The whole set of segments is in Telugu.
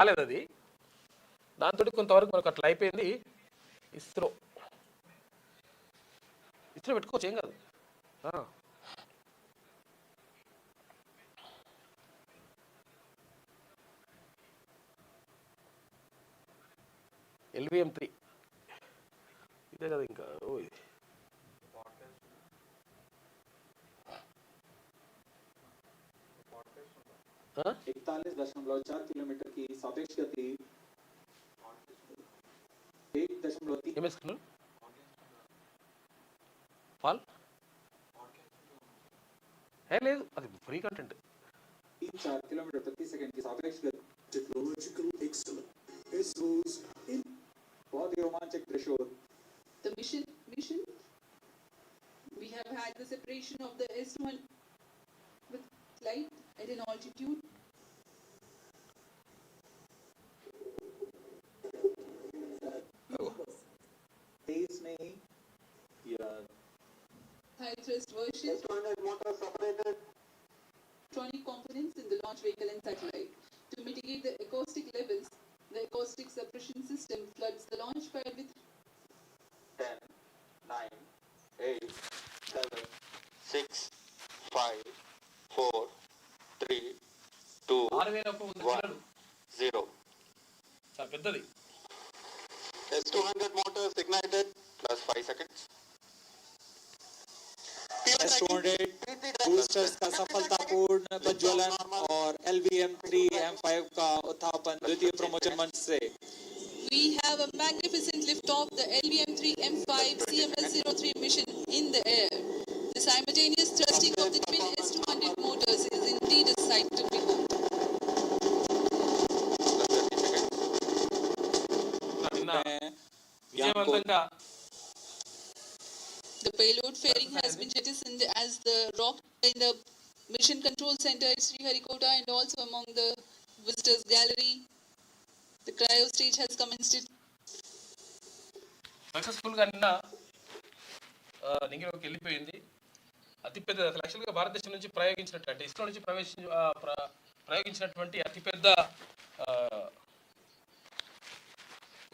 కాలేదు అది. దాంతో కొంతవరకు మనకు అట్లా అయిపోయింది. ఇస్రో పెట్టుకోవచ్చు, ఏం కాదు. LVM-3 ఇదే కదా ఇంకా. 41.4 किलोमीटर की सापेक्ष गति 1.3 పాల్ లేదు, అది ఫ్రీ కంటెంట్. 4 किलोमीटर प्रति सेकंड की सापेक्ष गति टेक्नोलॉजिकल एक्सीलेंस ISRO's in बहुत ही रोमांचक दृश्य. The mission we have had the separation of the S1 with light at an altitude में या high thrust version S200 motor separated electronic components in the launch vehicle and satellite. To mitigate the acoustic levels, the acoustic suppression system floods the launch pad with 10, 9, 8, 7, 6, 5, 4, 3, 2, 1, 0. చాలా పెద్దది. S200 motors ignited plus 5 seconds. S200 boosters का सफलतापूर्ण प्रज्वलन और LVM-3 M5 का उत्थापन द्वितीय प्रमोशन मंच से. We have a magnificent liftoff, the LVM-3 M5 CML-03 mission in the air. The simultaneous thrusting of the twin S200 motors is indeed a sight to behold. The payload fairing has been jettisoned as the rocket in the mission control center at Sriharikota and also among the visitors gallery. The cryo stage has commenced it. Successful గా నిన్న నింగిలోకి వెళ్ళిపోయింది. అతిపెద్ద యాక్చువల్గా భారతదేశం నుంచి ప్రయోగించినటువంటి ఇస్రో నుంచి ప్రయోగించినటువంటి అతిపెద్ద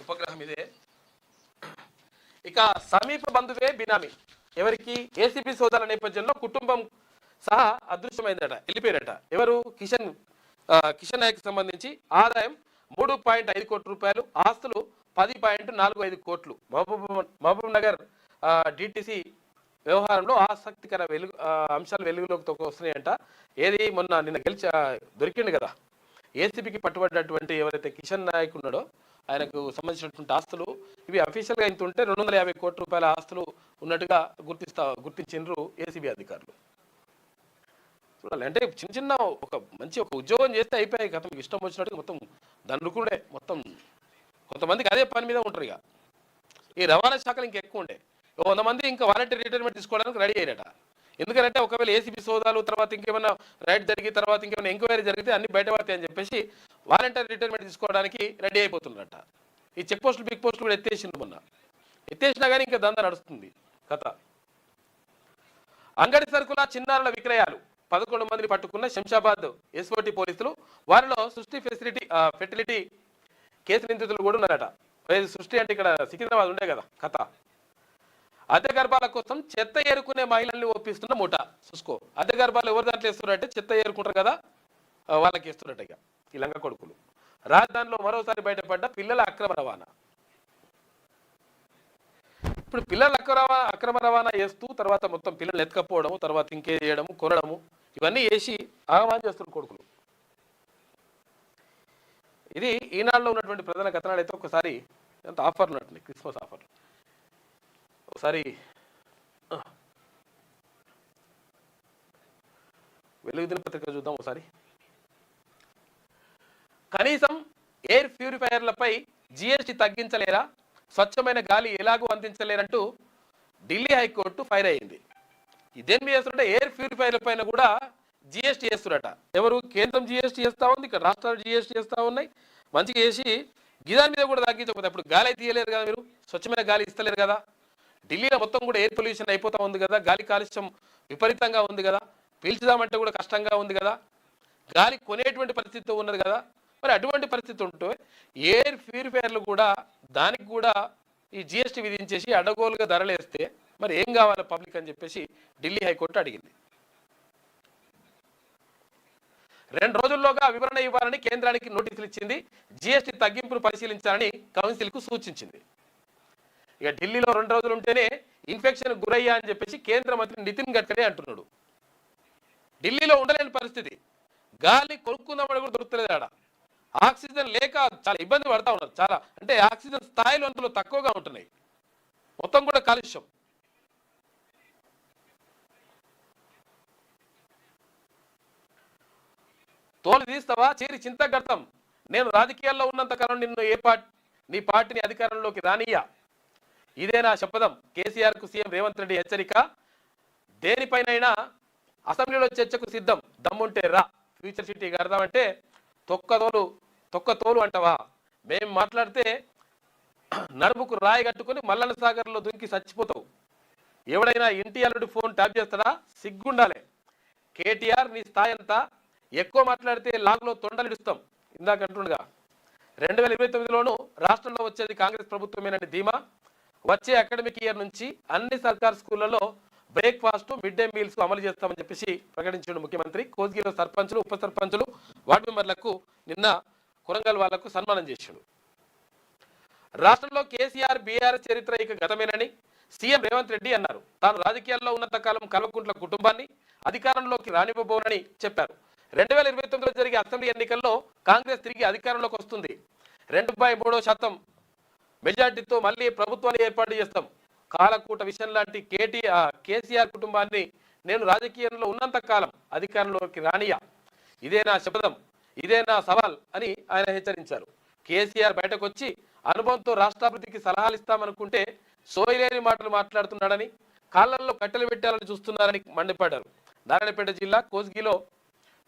ఉపగ్రహం ఇదే. ఇక సమీప బంధువే బినామీ ఎవరికి? ఏసీబీ సోదాల నేపథ్యంలో కుటుంబం సహా అదృశ్యమైందట, వెళ్ళిపోయారట. ఎవరు? కిషన్ నాయక్ సంబంధించి ఆదాయం 3.5 కోట్ల రూపాయలు, ఆస్తులు 10.45 కోట్లు. మహబూబ్ నగర్ డిటిసి వ్యవహారంలో ఆసక్తికర అంశాలు వెలుగులోకి వస్తున్నాయంట. ఏది నిన్న దొరికింది కదా ఏసీబీకి పట్టుబడినటువంటి ఎవరైతే కిషన్ నాయక్ ఉన్నాడో ఆయనకు సంబంధించినటువంటి ఆస్తులు ఇవి అఫీషియల్గా ఇంత ఉంటే 250 కోట్ల రూపాయల ఆస్తులు ఉన్నట్టుగా గుర్తించిండ్రు ఏసీబీ అధికారులు. చూడాలి అంటే చిన్న ఒక మంచి ఉద్యోగం చేస్తే అయిపోయాయి కదా, మీకు ఇష్టం వచ్చినట్టుగా మొత్తం దండుకుడే మొత్తం. కొంతమందికి అదే పని మీద ఉంటారు. ఇక ఈ రవాణా శాఖలు ఇంకెక్కువ ఉండే 100 మంది ఇంకా వాలంటీర్ రిటైర్మెంట్ తీసుకోవడానికి రెడీ అయ్యారట. ఎందుకంటే ఒకవేళ ఏసీబీ సోదాలు తర్వాత ఇంకేమైనా రైడ్ జరిగి తర్వాత ఇంకేమైనా ఎంక్వైరీ జరిగితే అన్ని బయటపడతాయి అని చెప్పేసి వాలంటీర్ రిటైర్మెంట్ తీసుకోవడానికి రెడీ అయిపోతున్నారట. ఈ చెక్ పోస్టులు బిగ్ పోస్టులు కూడా ఎత్తేసిండు. ఎత్తేసినా కానీ ఇంకా దందా నడుస్తుంది కథ. అంగడి సరుకుల చిన్నారుల విక్రయాలు 11 మందిని పట్టుకున్న శంషాబాద్ ఎస్ఓటీ పోలీసులు. వారిలో సృష్టి ఫెర్టిలిటీ కేసు నిందితులు కూడా ఉన్నారట. సృష్టి అంటే ఇక్కడ సికింద్రాబాద్ ఉండే కదా కథ. అద్దె గర్భాల కోసం చెత్త ఏరుకునే మహిళల్ని ఒప్పిస్తున్న ముఠ. చూసుకో, అద్దె గర్భాలు ఎవరు దాంట్లో వేస్తున్నారంటే చెత్త ఏరుకుంటారు కదా వాళ్ళకి వేస్తున్నట్టు ఇక ఈ లంగ కొడుకులు. రాజధానిలో మరోసారి బయటపడ్డ పిల్లల అక్రమ రవాణా. ఇప్పుడు పిల్లల అక్రమ రవాణా చేస్తూ తర్వాత మొత్తం పిల్లలు ఎత్తుకపోవడము, తర్వాత ఇంకే చేయడము, కొనడము, ఇవన్నీ వేసి ఆహ్వానం చేస్తున్నారు కొడుకులు. ఇది ఈనాడులో ఉన్నటువంటి ప్రధాన కథనాలు. అయితే ఒకసారి ఎంత ఆఫర్లు ఉన్నట్టు క్రిస్మస్ ఆఫర్లు ఒకసారి వెలుగు దినపత్రిక చూద్దాం ఒకసారి. కనీసం ఎయిర్ ప్యూరిఫైయర్లపై జిఎస్టీ తగ్గించలేరా, స్వచ్ఛమైన గాలి ఎలాగూ అందించలేరంటూ ఢిల్లీ హైకోర్టు ఫైర్ అయ్యింది. ఇదేం చేస్తుంటే ఎయిర్ ప్యూరిఫైయర్ల పైన కూడా జిఎస్టీ చేస్తున్నట. ఎవరు? కేంద్రం జిఎస్టీ చేస్తూ ఉంది, ఇక్కడ రాష్ట్రాలు జిఎస్టీ చేస్తూ ఉన్నాయి. మంచిగా చేసి గిదాని మీద కూడా తగ్గించకపోతే అప్పుడు గాలి తీయలేరు కదా, మీరు స్వచ్ఛమైన గాలి ఇస్తలేరు కదా. ఢిల్లీలో మొత్తం కూడా ఎయిర్ పొల్యూషన్ అయిపోతూ ఉంది కదా, గాలి కాలుష్యం విపరీతంగా ఉంది కదా, పీల్చుదామంటే కూడా కష్టంగా ఉంది కదా, గాలి కొనేటువంటి పరిస్థితి ఉన్నది కదా. మరి అటువంటి పరిస్థితి ఉంటే ఎయిర్ ప్యూరిఫైయర్లు కూడా దానికి కూడా ఈ జిఎస్టీ విధించేసి అడ్డగోలుగా ధరలేస్తే మరి ఏం కావాలి పబ్లిక్ అని చెప్పేసి ఢిల్లీ హైకోర్టు అడిగింది. 2 రోజుల్లోగా వివరణ ఇవ్వాలని కేంద్రానికి నోటీసులు ఇచ్చింది. జిఎస్టీ తగ్గింపును పరిశీలించాలని కౌన్సిల్కు సూచించింది. ఇక ఢిల్లీలో 2 రోజులు ఉంటేనే ఇన్ఫెక్షన్ గురయ్యా అని చెప్పేసి కేంద్ర మంత్రి నితిన్ గడ్కరీ అంటున్నాడు. ఢిల్లీలో ఉండలేని పరిస్థితి, గాలి కొనుక్కుందామని కూడా దొరుకుతలేదు. ఆడ ఆక్సిజన్ లేక చాలా ఇబ్బంది పడతా ఉన్నారు. చాలా అంటే ఆక్సిజన్ స్థాయిలు అందులో తక్కువగా ఉంటున్నాయి. మొత్తం కూడా కాలుష్యం. తోలు తీస్తావా చేరి చింతగడతాం, నేను రాజకీయాల్లో ఉన్నంత కాలం నిన్ను నీ పార్టీని అధికారంలోకి రానియ్యా, ఇదే నా శపథం. కేసీఆర్కు సీఎం రేవంత్ రెడ్డి హెచ్చరిక. దేనిపైనైనా అసెంబ్లీలో చర్చకు సిద్ధం, దమ్ముంటే రా, ఫ్యూచర్ సిటీ కడదామంటే తొక్క తోలు అంటవా? మేము మాట్లాడితే నడుముకు రాయి కట్టుకుని మల్లన్న సాగర్లో దుంకి చచ్చిపోతావు. ఎవడైనా ఇంటి అల్లుడి ఫోన్ ట్యాప్ చేస్తాడా? సిగ్గుండాలి. కేటీఆర్ నీ స్థాయి అంతా, ఎక్కువ మాట్లాడితే లాగులో తొండలిడుస్తాం. ఇందాక అంటుండగా 2029లోనూ రాష్ట్రంలో వచ్చేది కాంగ్రెస్ ప్రభుత్వమేనని ధీమా. వచ్చే అకాడమిక్ ఇయర్ నుంచి అన్ని సర్కార్ స్కూళ్లలో బ్రేక్ఫాస్ట్, మిడ్ డే మీల్స్ అమలు చేస్తామని చెప్పేసి ప్రకటించాడు ముఖ్యమంత్రి. కోస్గిలో సర్పంచులు, ఉప సర్పంచులు, వార్డు మెంబర్లకు నిన్న కొరంగల్ వాళ్లకు సన్మానం చేశాడు. రాష్ట్రంలో కేసీఆర్ బీఆర్ఎస్ చరిత్ర ఇక గతమేనని సీఎం రేవంత్ రెడ్డి అన్నారు. తాను రాజకీయాల్లో ఉన్నంత కాలం కల్వకుంట్ల కుటుంబాన్ని అధికారంలోకి రానివ్వబోనని చెప్పారు. 2029లో జరిగే అసెంబ్లీ ఎన్నికల్లో కాంగ్రెస్ తిరిగి అధికారంలోకి వస్తుంది. 2/3% మెజార్టీతో మళ్ళీ ప్రభుత్వాన్ని ఏర్పాటు చేస్తాం. కాలకూట విషయం లాంటి కేసీఆర్ కుటుంబాన్ని నేను రాజకీయంలో ఉన్నంత కాలం అధికారంలోకి రానియా, ఇదే నా శపథం, ఇదే నా సవాల్ అని ఆయన హెచ్చరించారు. కేసీఆర్ బయటకు వచ్చి అనుభవంతో రాష్ట్రాభివృద్ధికి సలహాలు ఇస్తామనుకుంటే సోయలేని మాటలు మాట్లాడుతున్నాడని, కాళ్లల్లో కట్టెలు పెట్టాలని చూస్తున్నారని మండిపడ్డారు. నారాయణపేట జిల్లా కోస్గిలో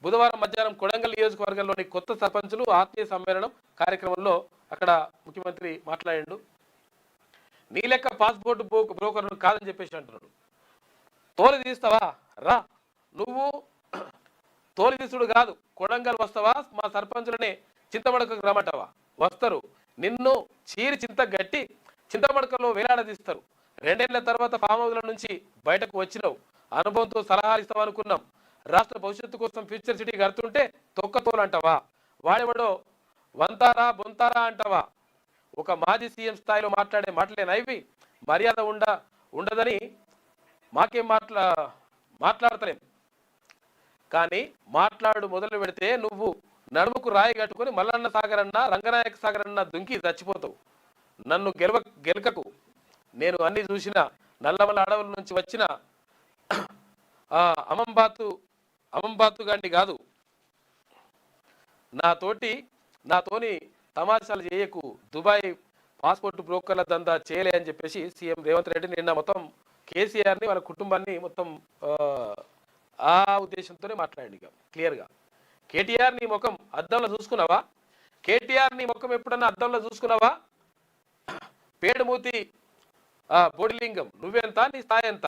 బుధవారం మధ్యాహ్నం కొడంగల్ నియోజకవర్గంలోని కొత్త సర్పంచులు ఆత్మీయ సమ్మేళనం కార్యక్రమంలో అక్కడ ముఖ్యమంత్రి మాట్లాడాడు. నీ లెక్క పాస్పోర్ట్ బ్రోకర్ను కాదని చెప్పేసి అంటున్నాడు. తోలు తీస్తావా రా, నువ్వు తోలు తీసుడు కాదు, కొడంగల్ వస్తావా, మా సర్పంచులనే చింతమడకకు రమ్మంటావా? వస్తారు. నిన్ను చీరి చింత గట్టి చింతమడకలో వేలాడదీస్తారు. 2 ఏళ్ల తర్వాత ఫామ్ హౌస్ల నుంచి బయటకు వచ్చినావు. అనుభవంతో సలహాలు ఇస్తామనుకున్నాం. రాష్ట్ర భవిష్యత్తు కోసం ఫ్యూచర్ సిటీ కడుతుంటే తోలు అంటావా? వాడెవడో వంతారా బొంతారా అంటావా? ఒక మాజీ సీఎం స్థాయిలో మాట్లాడే మాటలేనా ఇవి? మర్యాద ఉండదని మాకేం మాట్లాడతలేం, కానీ మొదలు పెడితే నువ్వు నడుముకు రాయి కట్టుకుని మల్లన్న సాగర్ అన్న, రంగనాయక సాగర్ అన్న దుంకి చచ్చిపోతావు. నన్ను గెలకకు. నేను అన్ని చూసిన నల్లమల అడవుల నుంచి వచ్చిన అమంబాతు గాండి కాదు. నాతోని తమాషాలు చేయకు. దుబాయ్ పాస్పోర్ట్ బ్రోకర్ల దందా చేయలే అని చెప్పేసి సీఎం రేవంత్ రెడ్డి నిన్న మొత్తం కేసీఆర్ని వాళ్ళ కుటుంబాన్ని మొత్తం ఆ ఉద్దేశంతోనే మాట్లాడండి. ఇక క్లియర్గా కేటీఆర్ నీ ముఖం అద్దంలో చూసుకున్నావా? కేటీఆర్ నీ ముఖం ఎప్పుడన్నా అద్దంలో చూసుకున్నావా? పేడుమూతి బోడిలింగం, నువ్వెంత, నీ స్థాయి ఎంత?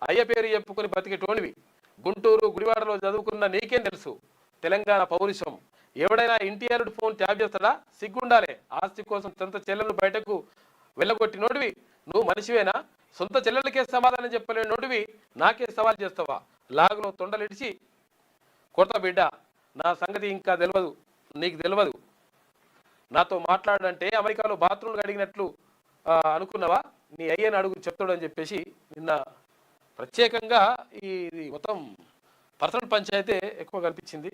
అయ్య పేరు చెప్పుకొని బతికేటోనివి. గుంటూరు గుడివాడలో చదువుకున్న నీకేం తెలుసు తెలంగాణ పౌరుషం? ఎవడైనా ఇంటీరియర్ ఫోన్ ట్యాప్ చేస్తాడా? సిగ్గుండాలే. ఆస్తి కోసం సొంత చెల్లెలు బయటకు వెళ్ళగొట్టినోడివి. నువ్వు మనిషివేనా? సొంత చెల్లెలకే సమాధానం చెప్పలేని నోడివి నాకే సవాల్ చేస్తావా? లాగులో తొండలిడిచి కొత్త బిడ్డ, నా సంగతి ఇంకా తెలియదు, నీకు తెలియదు. నాతో మాట్లాడంటే అమెరికాలో బాత్రూమ్లు అడిగినట్లు అనుకున్నావా? నీ అయ్యని అడుగు చెప్తాడు అని చెప్పేసి నిన్న ప్రత్యేకంగా ఇది మొత్తం పర్సనల్ పంచాయతీ ఎక్కువ కనిపించింది.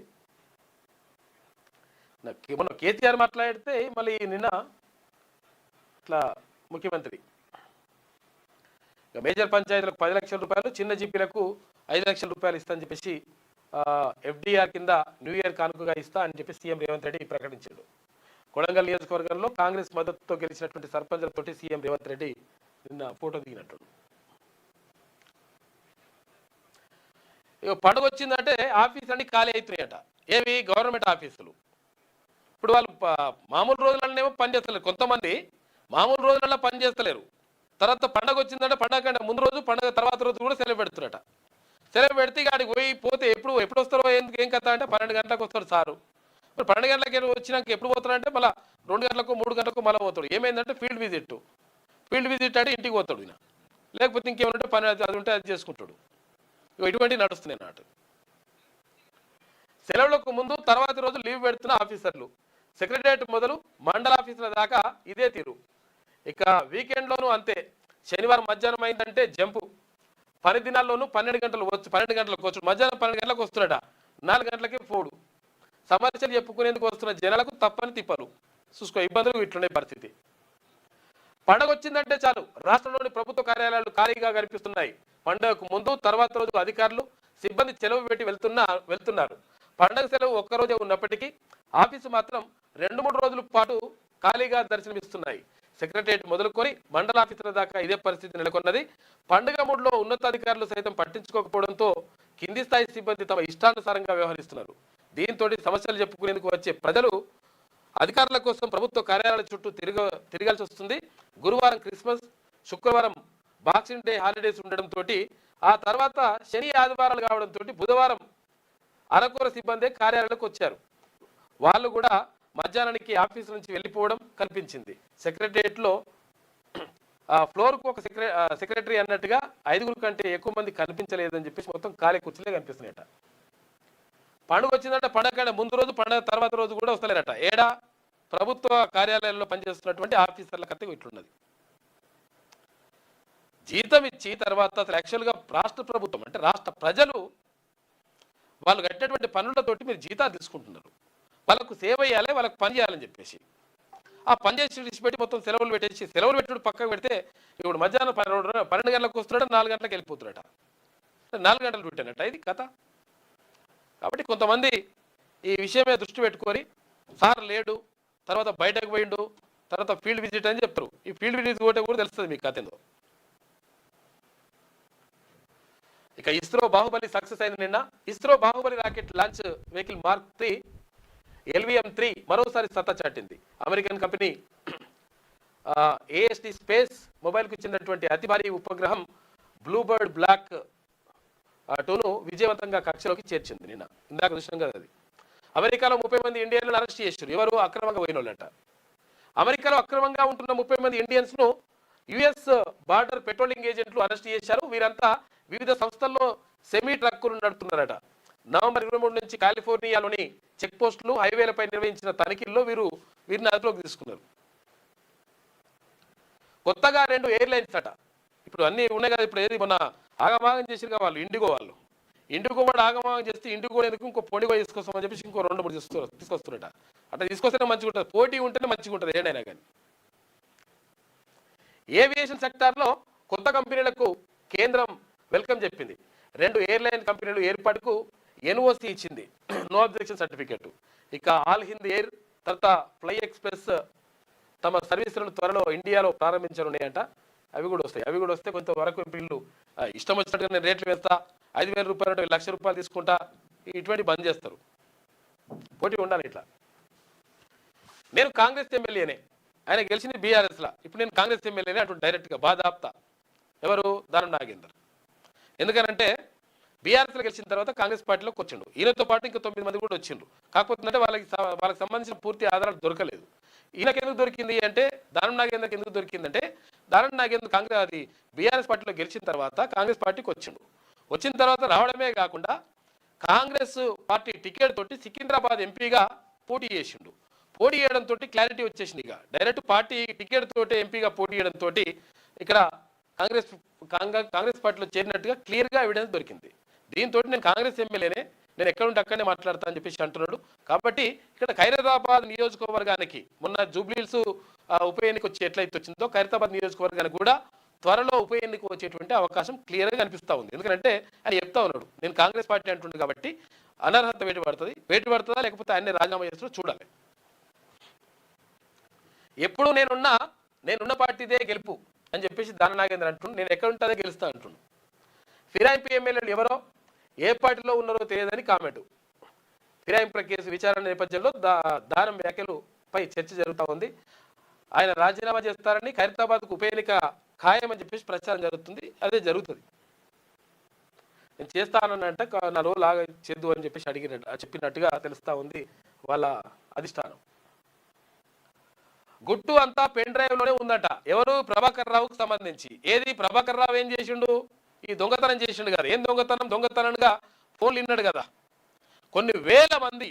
మొన్న కేసీఆర్ మాట్లాడితే మళ్ళీ నిన్న ఇట్లా ముఖ్యమంత్రి మేజర్ పంచాయతీలకు 10 లక్షల రూపాయలు, చిన్న జీపీలకు 5 లక్షల రూపాయలు ఇస్తా అని చెప్పేసి ఎఫ్డీఆర్ కింద న్యూ ఇయర్ కానుకగా ఇస్తా అని చెప్పి సీఎం రేవంత్ రెడ్డి ప్రకటించాడు. కొడంగల్ నియోజకవర్గంలో కాంగ్రెస్ మద్దతుతో గెలిచినటువంటి సర్పంచులతోటి సీఎం రేవంత్ రెడ్డి నిన్న ఫోటో దిగినట్టు. ఇక పండుగ వచ్చిందంటే ఆఫీస్ అన్ని ఖాళీ అవుతున్నాయట. ఏవి? గవర్నమెంట్ ఆఫీసులు. ఇప్పుడు వాళ్ళు మామూలు రోజులనేమో పని చేస్తలేరు. కొంతమంది మామూలు రోజులలో పని చేస్తలేరు. తర్వాత పండగ వచ్చిందంటే పండగ కంటే ముందు రోజు, పండగ తర్వాత రోజు కూడా సెలవు పెడుతున్నట. సెలవు పెడితే ఆడికి పోతే ఎప్పుడు వస్తారో ఏం కథ అంటే 12 గంటలకు వస్తారు సారు. మరి 12 గంటలకి వచ్చినాక ఎప్పుడు పోతాడంటే మళ్ళీ 2 గంటలకు 3 గంటలకు మళ్ళీ పోతాడు. ఏమైందంటే ఫీల్డ్ విజిట్ అంటే ఇంటికి పోతాడు ఈయన, లేకపోతే ఇంకేమంటే పని అది ఉంటే అది చేసుకుంటాడు. ఇటువంటివి నడుస్తున్నాయి నాటు. సెలవులకు ముందు తర్వాతి రోజు లీవ్ పెడుతున్న ఆఫీసర్లు, సెక్రటరియట్ మొదలు మండల ఆఫీసుల దాకా ఇదే తీరు. ఇక వీకెండ్లోనూ అంతే. శనివారం మధ్యాహ్నం అయిందంటే జంపు. పని దినాల్లోనూ 12 గంటలకు వచ్చు, మధ్యాహ్నం 12 గంటలకు వస్తున్నాడ, 4 గంటలకి పోడు. సమస్యలు చెప్పుకునేందుకు వస్తున్న జనాలకు తప్పని తిప్పలు. చూసుకో, ఇబ్బందులు ఇట్లుండే పరిస్థితి. పండగ వచ్చిందంటే చాలు రాష్ట్రంలోని ప్రభుత్వ కార్యాలయాలు ఖాళీగా కనిపిస్తున్నాయి. పండుగకు ముందు తర్వాత రోజు అధికారులు సిబ్బంది సెలవు పెట్టి వెళ్తున్నారు. పండగ సెలవు ఒక్కరోజే ఉన్నప్పటికీ ఆఫీసు మాత్రం 2-3 రోజుల పాటు ఖాళీగా దర్శనమిస్తున్నాయి. సెక్రటరియట్ మొదలుకొని మండల ఆఫీసుల దాకా ఇదే పరిస్థితి నెలకొన్నది. పండుగ మూడ్లో ఉన్నతాధికారులు సైతం పట్టించుకోకపోవడంతో కింది స్థాయి సిబ్బంది తమ ఇష్టానుసారంగా వ్యవహరిస్తున్నారు. దీంతో సమస్యలు చెప్పుకునేందుకు వచ్చే ప్రజలు అధికారుల కోసం ప్రభుత్వ కార్యాలయాల చుట్టూ తిరగాల్సి వస్తుంది. గురువారం క్రిస్మస్, శుక్రవారం బాక్సింగ్ డే హాలిడేస్ ఉండడంతో ఆ తర్వాత శని ఆదివారాలు కావడంతో బుధవారం అరకొర సిబ్బంది కార్యాలయాలకు వచ్చారు. వాళ్ళు కూడా మధ్యాహ్నానికి ఆఫీసు నుంచి వెళ్ళిపోవడం కనిపించింది. సెక్రటరియట్లో ఫ్లోర్కు ఒక సెక్రటరీ అన్నట్టుగా 5 కంటే ఎక్కువ మంది కనిపించలేదని చెప్పేసి మొత్తం ఖాళీ కుర్చీలే కనిపిస్తున్నాయట. పండుగ వచ్చిందంటే పండుగ కంటే ముందు రోజు, పండుగ తర్వాత రోజు కూడా వస్తలేరట. ప్రభుత్వ కార్యాలయాల్లో పనిచేస్తున్నటువంటి ఆఫీసర్ల కథ ఇట్లున్నది. జీతం ఇచ్చి తర్వాత అసలు యాక్చువల్గా రాష్ట్ర ప్రభుత్వం అంటే రాష్ట్ర ప్రజలు వాళ్ళు కట్టేటువంటి పనులతోటి మీరు జీతాలు తీసుకుంటున్నారు. వాళ్ళకు సేవ చేయాలి, వాళ్ళకు పని చేయాలని చెప్పేసి ఆ పని చేసి విడిచిపెట్టి మొత్తం సెలవులు పెట్టుడు పక్కకు పెడితే ఇప్పుడు మధ్యాహ్నం 12 గంటలకు వస్తున్నాడు, 4 గంటలకు వెళ్ళిపోతున్నాడట. 4 గంటలు పెట్టానట ఇది కథ. కాబట్టి కొంతమంది ఈ విషయమే దృష్టి పెట్టుకొని సార్ లేడు, తర్వాత బయటకు పోయిండు, తర్వాత ఫీల్డ్ విజిట్ అని చెప్తారు. ఈ ఫీల్డ్ విజిట్ కూడా తెలుస్తుంది మీకు కథ ఏందో. ఇక ఇస్రో బాహుబలి సక్సెస్ అయింది. నిన్న ISRO Baahubali rocket launch vehicle mark 3 LVM-3 మరోసారి సత్తా చాటింది. అమెరికన్ కంపెనీ AST స్పేస్ మొబైల్కు చెందినటువంటి అతి భారీ ఉపగ్రహం బ్లూబర్డ్ బ్లాక్ 2ను విజయవంతంగా కక్షలోకి చేర్చింది. నిన్న ఇందాక చూసినాం కదా అది. అమెరికాలో 30 మంది ఇండియన్లను అరెస్ట్ చేశారు. ఎవరు? అక్రమంగా పోయిన వాళ్ళట. అమెరికాలో అక్రమంగా ఉంటున్న 30 మంది ఇండియన్స్ను US బార్డర్ పెట్రోలింగ్ ఏజెంట్లు అరెస్ట్ చేశారు. వీరంతా వివిధ సంస్థల్లో సెమీ ట్రక్కులు నడుపుతున్నారట. నవంబర్ 23 నుంచి కాలిఫోర్నియాలోని చెక్ పోస్టులు, హైవేలపై నిర్వహించిన తనిఖీల్లో వీరిని అదుపులోకి తీసుకున్నారు. కొత్తగా 2 ఎయిర్లైన్స్ అట. ఇప్పుడు అన్నీ ఉన్నాయి కదా. ఇప్పుడు ఏది మొన్న ఆగమాగం చేసిరుగా వాళ్ళు, ఇండిగో కూడా ఆగమాగం చేస్తే ఇండిగో ఎందుకు ఇంకో పొడిగో తీసుకొస్తామని చెప్పేసి ఇంకో 2-3 తీసుకొస్తున్నట. అట్లా తీసుకొస్తేనే మంచిగా ఉంటుంది, పోటీ ఉంటేనే మంచిగా ఉంటుంది ఏడైనా కానీ. ఏవియేషన్ సెక్టార్లో కొత్త కంపెనీలకు కేంద్రం వెల్కమ్ చెప్పింది. 2 ఎయిర్లైన్ కంపెనీలు ఏర్పాటుకు NOC ఇచ్చింది, నో అబ్జెక్షన్ సర్టిఫికేట్. ఇక ఆల్ హింద్ ఎయిర్ తర్వాత ఫ్లై ఎక్స్ప్రెస్ తమ సర్వీసులను త్వరలో ఇండియాలో ప్రారంభించనున్నాయంట. అవి కూడా వస్తే కొంతవరకు వీళ్ళు ఇష్టం వచ్చినట్టుగా నేను రేట్లు వేస్తా, 5,000 రూపాయలు అంటే 1,00,000 రూపాయలు తీసుకుంటా, ఇటువంటి బంద్ చేస్తారు. పోటీ ఉండాలి. ఇట్లా నేను కాంగ్రెస్ ఎమ్మెల్యేనే, ఆయన గెలిచింది బీఆర్ఎస్లా, ఇప్పుడు నేను కాంగ్రెస్ ఎమ్మెల్యేనే అటు డైరెక్ట్గా బాధాప్తా. ఎవరు? దానం నాగేందర్. ఎందుకనంటే బీఆర్ఎస్లో గెలిచిన తర్వాత కాంగ్రెస్ పార్టీలోకి వచ్చిండు. ఈయనతో పాటు ఇంకా 9 మంది కూడా వచ్చిండ్రు. కాకపోతే అంటే వాళ్ళకి సంబంధించిన పూర్తి ఆధారాలు దొరకలేదు. ఈయనకి ఎందుకు దొరికింది అంటే, దానం నాగేందర్కి ఎందుకు దొరికిందంటే, దానం నాగేందర్ కాంగ్రెస్ అది బీఆర్ఎస్ పార్టీలో గెలిచిన తర్వాత కాంగ్రెస్ పార్టీకి వచ్చిన తర్వాత రావడమే కాకుండా కాంగ్రెస్ పార్టీ టికెట్ తోటి సికింద్రాబాద్ ఎంపీగా పోటీ చేసిండు. పోటీ చేయడంతో క్లారిటీ వచ్చేసింది. ఇక డైరెక్ట్ పార్టీ టికెట్ తోటి ఎంపీగా పోటీ చేయడంతో ఇక్కడ కాంగ్రెస్ పార్టీలో చేరినట్టుగా క్లియర్గా ఎవిడెన్స్ దొరికింది. దీంతో నేను కాంగ్రెస్ ఎమ్మెల్యేనే, నేను ఎక్కడుంటే అక్కడనే మాట్లాడతా అని చెప్పేసి అంటున్నాడు. కాబట్టి ఇక్కడ ఖైరతాబాద్ నియోజకవర్గానికి మొన్న జూబ్లీహిల్స్ ఉప ఎన్నిక వచ్చి ఎట్లయితే వచ్చిందో ఖైరతాబాద్ నియోజకవర్గానికి కూడా త్వరలో ఉప ఎన్నిక వచ్చేటువంటి అవకాశం క్లియర్గా కనిపిస్తూ ఉంది. ఎందుకంటే ఆయన చెప్తా ఉన్నాడు, నేను కాంగ్రెస్ పార్టీ అంటుండే కాబట్టి అనర్హత వేటు పడుతుందా లేకపోతే ఆయన్ని రాజీనామా చేస్తారో చూడాలి. ఎప్పుడు నేనున్న పార్టీదే గెలుపు అని చెప్పేసి దాన నాగేంద్ర అంటుండు. నేను ఎక్కడ ఉంటుందో గెలుస్తా అంటుండు. ఫిరాయింపు ఎమ్మెల్యేలు ఎవరో ఏ పార్టీలో ఉన్నారో తెలియదని కామెంటు. ఫిరాయింపుల కేసు విచారణ నేపథ్యంలో దానం వ్యాఖ్యలపై చర్చ జరుగుతూ ఉంది. ఆయన రాజీనామా చేస్తారని, ఖైరతాబాద్కు ఉప ఎన్నిక ఖాయమని చెప్పేసి ప్రచారం జరుగుతుంది. అదే జరుగుతుంది. నేను చేస్తానంటే నా రోజు లాగా చేద్దు అని చెప్పేసి చెప్పినట్టుగా తెలుస్తూ ఉంది. వాళ్ళ అధిష్టానం. గుట్టు అంతా పెన్ డ్రైవ్లోనే ఉందట. ఎవరు? ప్రభాకర్ రావుకు సంబంధించి. ఏది? ప్రభాకర్ రావు ఏం చేసిండు? ఈ దొంగతనం చేసిండు కదా. ఏం దొంగతనం? దొంగతనంగా ఫోన్లు విన్నాడు కదా. కొన్ని వేల మంది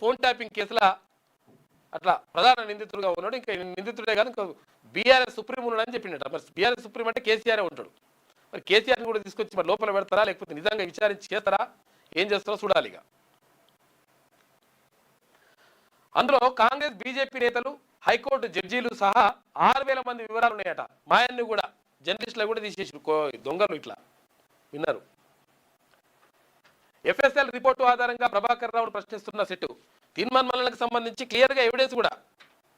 ఫోన్ ట్యాపింగ్ కేసుల అట్లా ప్రధాన నిందితుడుగా ఉన్నాడు. ఇంకా నిందితుడే కాదు, ఇంకా బీఆర్ఎస్ సుప్రీం ఉన్నాడు అని చెప్పిండట. మరి బీఆర్ఎస్ సుప్రీం అంటే కేసీఆర్ ఉంటాడు. మరి కేసీఆర్ని కూడా తీసుకొచ్చి మరి లోపల పెడతారా, లేకపోతే నిజంగా విచారించి చేస్తారా, ఏం చేస్తారో చూడాలి. ఇక అందులో కాంగ్రెస్ బీజేపీ నేతలు, హైకోర్టు జడ్జీలు సహా 6,000 మంది వివరాలు ఉన్నాయట. మాయన్ని కూడా జర్నలిస్టులు కూడా తీసేసారు దొంగలు. ఇట్లా విన్నారు. ఎఫ్ఎస్ఎల్ రిపోర్టు ఆధారంగా ప్రభాకర్ రావును ప్రశ్నిస్తున్న సెట్టు. తీన్మన్మలకు సంబంధించి క్లియర్గా ఎవిడెన్స్ కూడా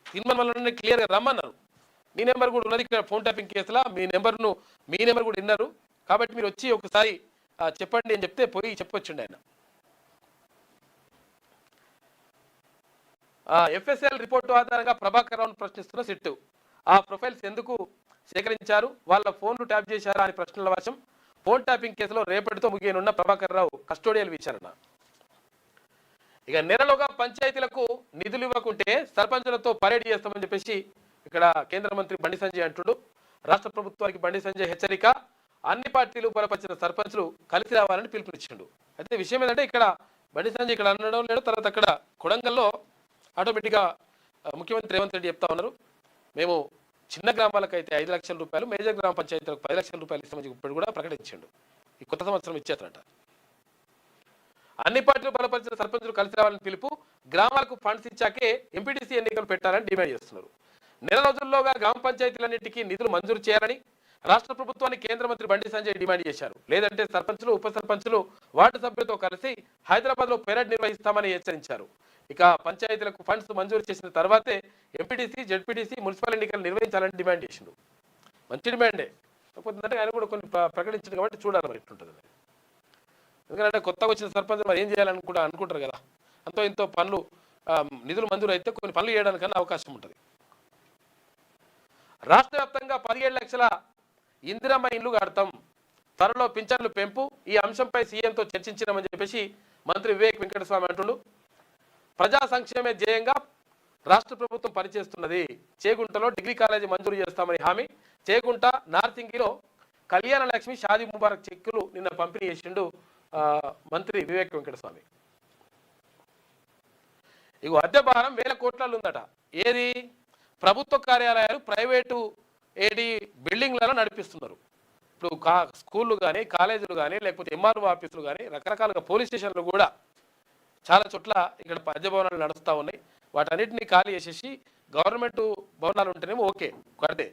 తీన్మన్మలని క్లియర్గా రమ్మన్నారు. మీ నెంబర్ కూడా ఉన్నది ఇక్కడ ఫోన్ ట్యాపింగ్ కేసులా. మీ నెంబర్ కూడా విన్నారు. కాబట్టి మీరు వచ్చి ఒకసారి చెప్పండి అని చెప్తే పోయి చెప్పొచ్చుండి ఆయన. ఎఫ్ఎస్ఎల్ రిపోర్టు ఆధారంగా ప్రభాకర్ రావును ప్రశ్నిస్తున్న సిట్టు. ఆ ప్రొఫైల్స్ ఎందుకు సేకరించారు, వాళ్ళ ఫోన్లు ట్యాప్ చేశారా అని ప్రశ్నల వర్షం. ఫోన్ ట్యాపింగ్ కేసులో రేపటితో ముగియనున్న ప్రభాకర్ రావు కస్టోడియల్ విచారణ. ఇక నెలలోగా పంచాయతీలకు నిధులు ఇవ్వకుంటే సర్పంచులతో పరేడ్ చేస్తామని చెప్పేసి ఇక్కడ కేంద్ర మంత్రి బండి సంజయ్ అంటుడు. రాష్ట్ర ప్రభుత్వానికి బండి సంజయ్ హెచ్చరిక. అన్ని పార్టీలు బలపరిచిన సర్పంచులు కలిసి రావాలని పిలుపునిచ్చిండు. అయితే విషయం ఏంటంటే ఇక్కడ బండి సంజయ్ ఇక్కడ అనడం లేదు. తర్వాత అక్కడ కొడంగల్లో ఆటోమేటిక్గా ముఖ్యమంత్రి రేవంత్ రెడ్డి చెప్తా ఉన్నారు, మేము చిన్న గ్రామాలకైతే 5 లక్షల రూపాయలు, మేజర్ గ్రామ పంచాయతీలకు 10 లక్షల రూపాయలు ఇస్తామని ఇప్పుడు కూడా ప్రకటించిండు. ఈ కొత్త సంవత్సరం ఇచ్చేస్తారట. అన్ని పార్టీలు బలపరిచిన సర్పంచులు కలిసి రావాలని పిలుపు. గ్రామాలకు ఫండ్స్ ఇచ్చాకే ఎంపీటీసీ ఎన్నికలు పెట్టాలని డిమాండ్ చేస్తున్నారు. నెల రోజుల్లోగా గ్రామ పంచాయతీలన్నింటికీ నిధులు మంజూరు చేయాలని రాష్ట్ర ప్రభుత్వాన్ని కేంద్ర మంత్రి బండి సంజయ్ డిమాండ్ చేశారు. లేదంటే సర్పంచులు, ఉప సర్పంచులు, వార్డు సభ్యులతో కలిసి హైదరాబాద్లో పెరేడ్ నిర్వహిస్తామని హెచ్చరించారు. ఇక పంచాయతీలకు ఫండ్స్ మంజూరు చేసిన తర్వాతే ఎంపీటీసీ, జెడ్పీటీసీ, మున్సిపల్ ఎన్నికలు నిర్వహించాలని డిమాండ్ చేసిండు. మంచి డిమాండే. కాకపోతే ఆయన కూడా కొన్ని ప్రకటించింది కాబట్టి చూడాలి మరి ఎట్లుంటుంది. ఎందుకంటే కొత్తగా వచ్చిన సర్పంచ్ మరి ఏం చేయాలని కూడా అనుకుంటారు కదా. అంతో ఇంతో పనులు నిధులు మంజూరు అయితే కొన్ని పనులు చేయడానికన్నా అవకాశం ఉంటుంది. రాష్ట్ర వ్యాప్తంగా 17 లక్షల ఇందిరమ్మ ఇండ్లు కడతాం, త్వరలో పింఛన్లు పెంపు. ఈ అంశంపై సీఎంతో చర్చించినామని చెప్పేసి మంత్రి వివేక్ వెంకటస్వామి అంటుండు. ప్రజా సంక్షేమే ధ్యేయంగా రాష్ట్ర ప్రభుత్వం పనిచేస్తున్నది. చేగుంటలో డిగ్రీ కాలేజీ మంజూరు చేస్తామని హామీ. చేగుంట, నార్సింగిలో కళ్యాణ లక్ష్మి, షాదీ ముబారక్ చెక్కులు నిన్న పంపిణీ చేసిండు మంత్రి వివేక్ వెంకటస్వామి. ఇగో అద్దె భారం 1000 కోట్లలో ఉందట. ఏది? ప్రభుత్వ కార్యాలయాలు ప్రైవేటు బిల్డింగ్లలో నడిపిస్తున్నారు. ఇప్పుడు స్కూళ్ళు కానీ, కాలేజీలు కానీ, లేకపోతే ఎంఆర్ఓ ఆఫీసులు కానీ, రకరకాలుగా పోలీస్ స్టేషన్లు కూడా చాలా చోట్ల ఇక్కడ అద్దె భవనాలు నడుస్తూ ఉన్నాయి. వాటన్నిటిని ఖాళీ చేసేసి గవర్నమెంట్ భవనాలు ఉంటేనేమో ఓకే కడితే,